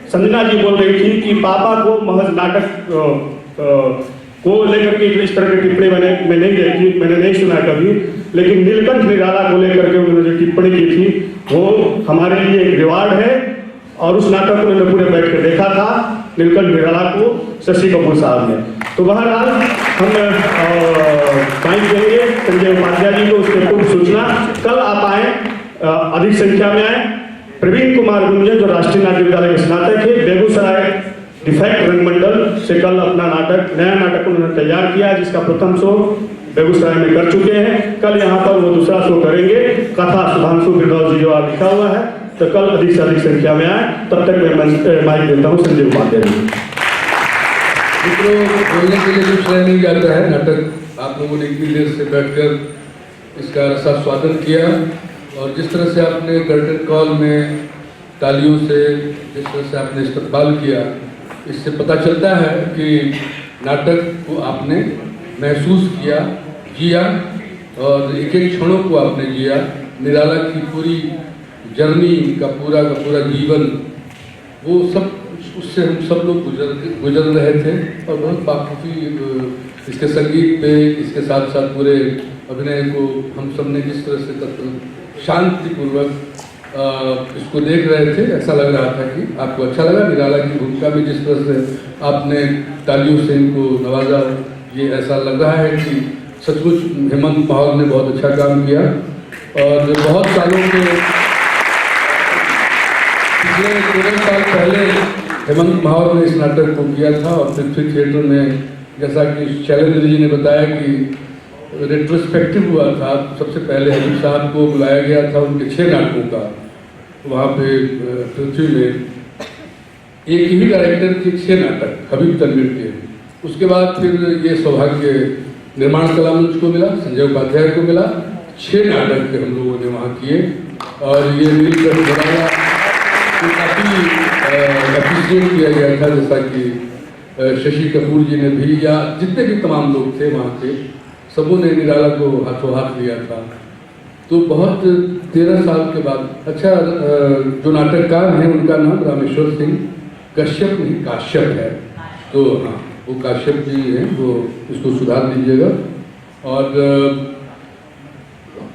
संजना जी बोल रही थी कि पापा को महज नाटक को लेकर के इस तरह की टिप्पणी मैंने नहीं सुना कभी, लेकिन नीलकंठ निराला को लेकर के उन्होंने जो टिप्पणी की थी वो हमारे लिए एक रिवार्ड है। और उस नाटक को उन्होंने पूरे बैठ कर देखा था नीलकंठ निराला को शशि कपूर साहब ने। तो बहरहाल हम माइक देंगे संजय उपाध्याय जी को, उसके पूर्व सूचना कल आप आए, अधिक संख्या में आए। प्रवीण कुमार गुंजन जो राष्ट्रीय नाट्य विद्यालय के स्नातक है, बेगूसराय डिफेक्ट रंगमंडल से कल अपना नया नाटक उन्होंने तैयार किया, जिसका प्रथम शो बेगूसराय में कर चुके हैं। कल यहाँ पर वो दूसरा शो करेंगे, कथा सुधांशु बिरदौल जी जो लिखा हुआ है। तो कल अधिक से अधिक संख्या में आए। तब तक मैं माइक देता हूँ संजय उपाध्याय जी। मित्रों, बोलने के लिए कुछ रह नहीं जाता है। नाटक आप लोगों ने इतनी देर से बैठकर इसका स्वागत किया, और जिस तरह से आपने कर्टन कॉल में तालियों से जिस तरह से आपने इस्तकबाल किया, इससे पता चलता है कि नाटक को आपने महसूस किया, जिया, और एक एक क्षणों को आपने जिया। निराला की पूरी जर्नी का पूरा जीवन, वो सब उससे हम सब लोग गुजर रहे थे, और बहुत बाखूबी इसके संगीत पे, इसके साथ साथ पूरे अभिनय को हम सब ने जिस तरह से शांतिपूर्वक इसको देख रहे थे, ऐसा लग रहा था कि आपको अच्छा लगा। निराला की भूमिका में जिस तरह से आपने तालियों से इनको नवाजा, ये ऐसा लग रहा है कि सचमुच हेमंत माहौर ने बहुत अच्छा काम किया। और बहुत सालों के पिछले 13 साल पहले हेमंत माहौर ने इस नाटक को किया था, और पृथ्वी थिएटर में, जैसा कि शैलेंद्र जी ने बताया कि रेट्रोस्पेक्टिव हुआ था। सबसे पहले हबीब साहब को बुलाया गया था उनके 6 नाटकों का, वहाँ पे पृथ्वी में एक ही डायरेक्टर के 6 नाटक हबीब तनवीर के। उसके बाद फिर ये सौभाग्य निर्माण कला मंच को मिला, संजय उपाध्याय को मिला। 6 नाटक के हम लोगों ने वहाँ किए, और ये मिलकर निराला को काफ़ी अप्रिशिएट किया गया था, जैसा कि शशि कपूर जी ने भी, या जितने भी तमाम लोग थे वहाँ के, सबों ने निराला को हाथों हाथ लिया था। तो बहुत 13 साल के बाद, अच्छा, जो नाटककार हैं उनका नाम रामेश्वर सिंह कश्यप नहीं काश्यप है, तो हाँ, वो काश्यप जी हैं, वो इसको सुधार दीजिएगा। और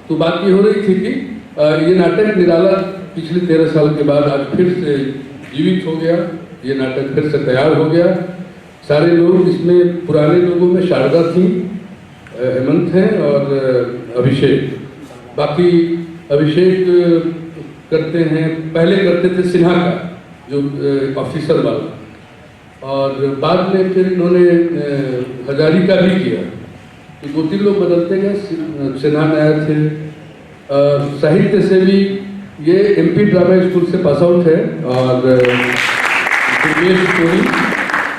तो बात ये हो रही थी कि ये नाटक निराला पिछले 13 साल के बाद आज फिर से जीवित हो गया, ये नाटक फिर से तैयार हो गया। सारे लोग इसमें, पुराने लोगों में शारदा थी, हेमंत हैं और अभिषेक। बाकी अभिषेक करते हैं, पहले करते थे सिन्हा का, जो ऑफिसर वाला, और बाद में फिर इन्होंने हजारी का भी किया। तो 2-3 लोग बदलते गए। सिन्हा नया थे। साहित्य से भी ये MP ड्रामा स्कूल से पास आउट है, और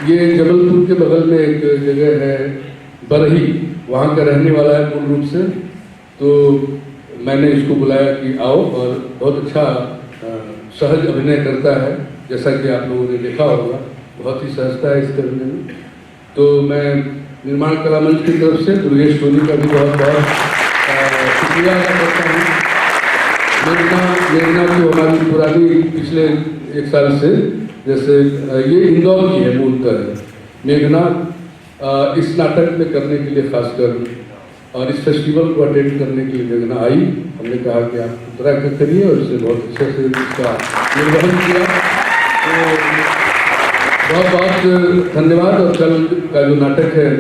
ये जबलपुर के बगल में एक जगह है बरही, वहाँ का रहने वाला है मूल रूप से। तो मैंने इसको बुलाया कि आओ, और बहुत अच्छा सहज अभिनय करता है, जैसा कि आप लोगों ने देखा होगा, बहुत ही सहजता है इस करने में। तो मैं निर्माण कला मंच की तरफ से दुर्गेश सोनी का भी बहुत बहुत शुक्रिया अदा करता हूँ। मेघना की हमारी पुरानी पिछले 1 साल से, जैसे ये इंदौर की है मूलतः मेघना, इस नाटक में करने के लिए खासकर, और इस फेस्टिवल को अटेंड करने के लिए मेघना आई। हमने कहा कि आप उत्तरा करिए, और इससे बहुत अच्छे से इसका निर्वहन किया। तो बहुत बहुत धन्यवाद। और कल का जो नाटक है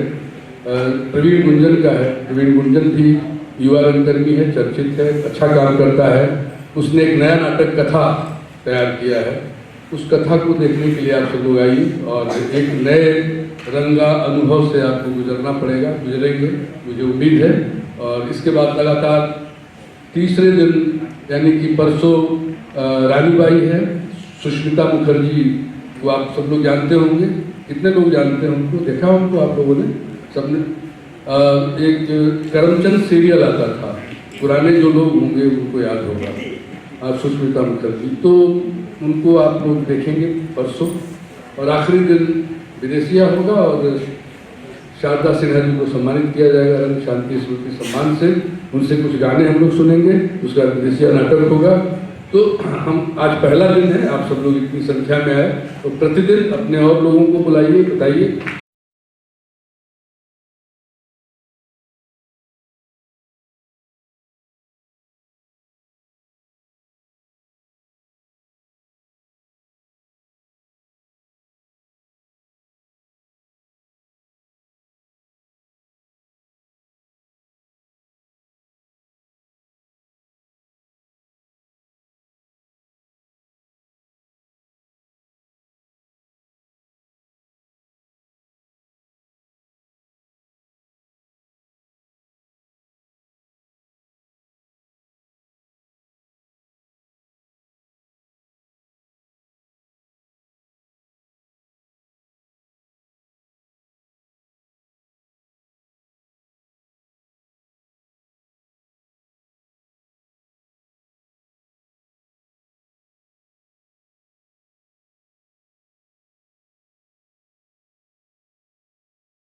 प्रवीण गुंजन का है। प्रवीण गुंजन भी युवा रंगकर्मी है, चर्चित है, अच्छा काम करता है। उसने एक नया नाटक कथा तैयार किया है। उस कथा को देखने के लिए आप सब लोग आइए, और एक नए रंगा अनुभव से आपको गुजरना पड़ेगा, गुजरेंगे, मुझे उम्मीद है। और इसके बाद लगातार तीसरे दिन, यानी कि परसों रानीबाई है, सुष्मिता मुखर्जी को आप सब लोग जानते होंगे। कितने लोग जानते हैं उनको? देखा उनको आप लोगों ने सबने? एक करमचंद सीरियल आता था, पुराने जो लोग होंगे उनको याद होगा, सुष्मिता मुखर्जी। तो उनको आप लोग देखेंगे परसों। और आखिरी दिन विदेशिया होगा, और शारदा सिन्हा जी को सम्मानित किया जाएगा रंग शांति स्मृति सम्मान से। उनसे कुछ गाने हम लोग सुनेंगे, उसका विदेशिया नाटक होगा। तो हम आज पहला दिन है, आप सब लोग इतनी संख्या में आए, तो प्रतिदिन अपने और लोगों को बुलाइए, बताइए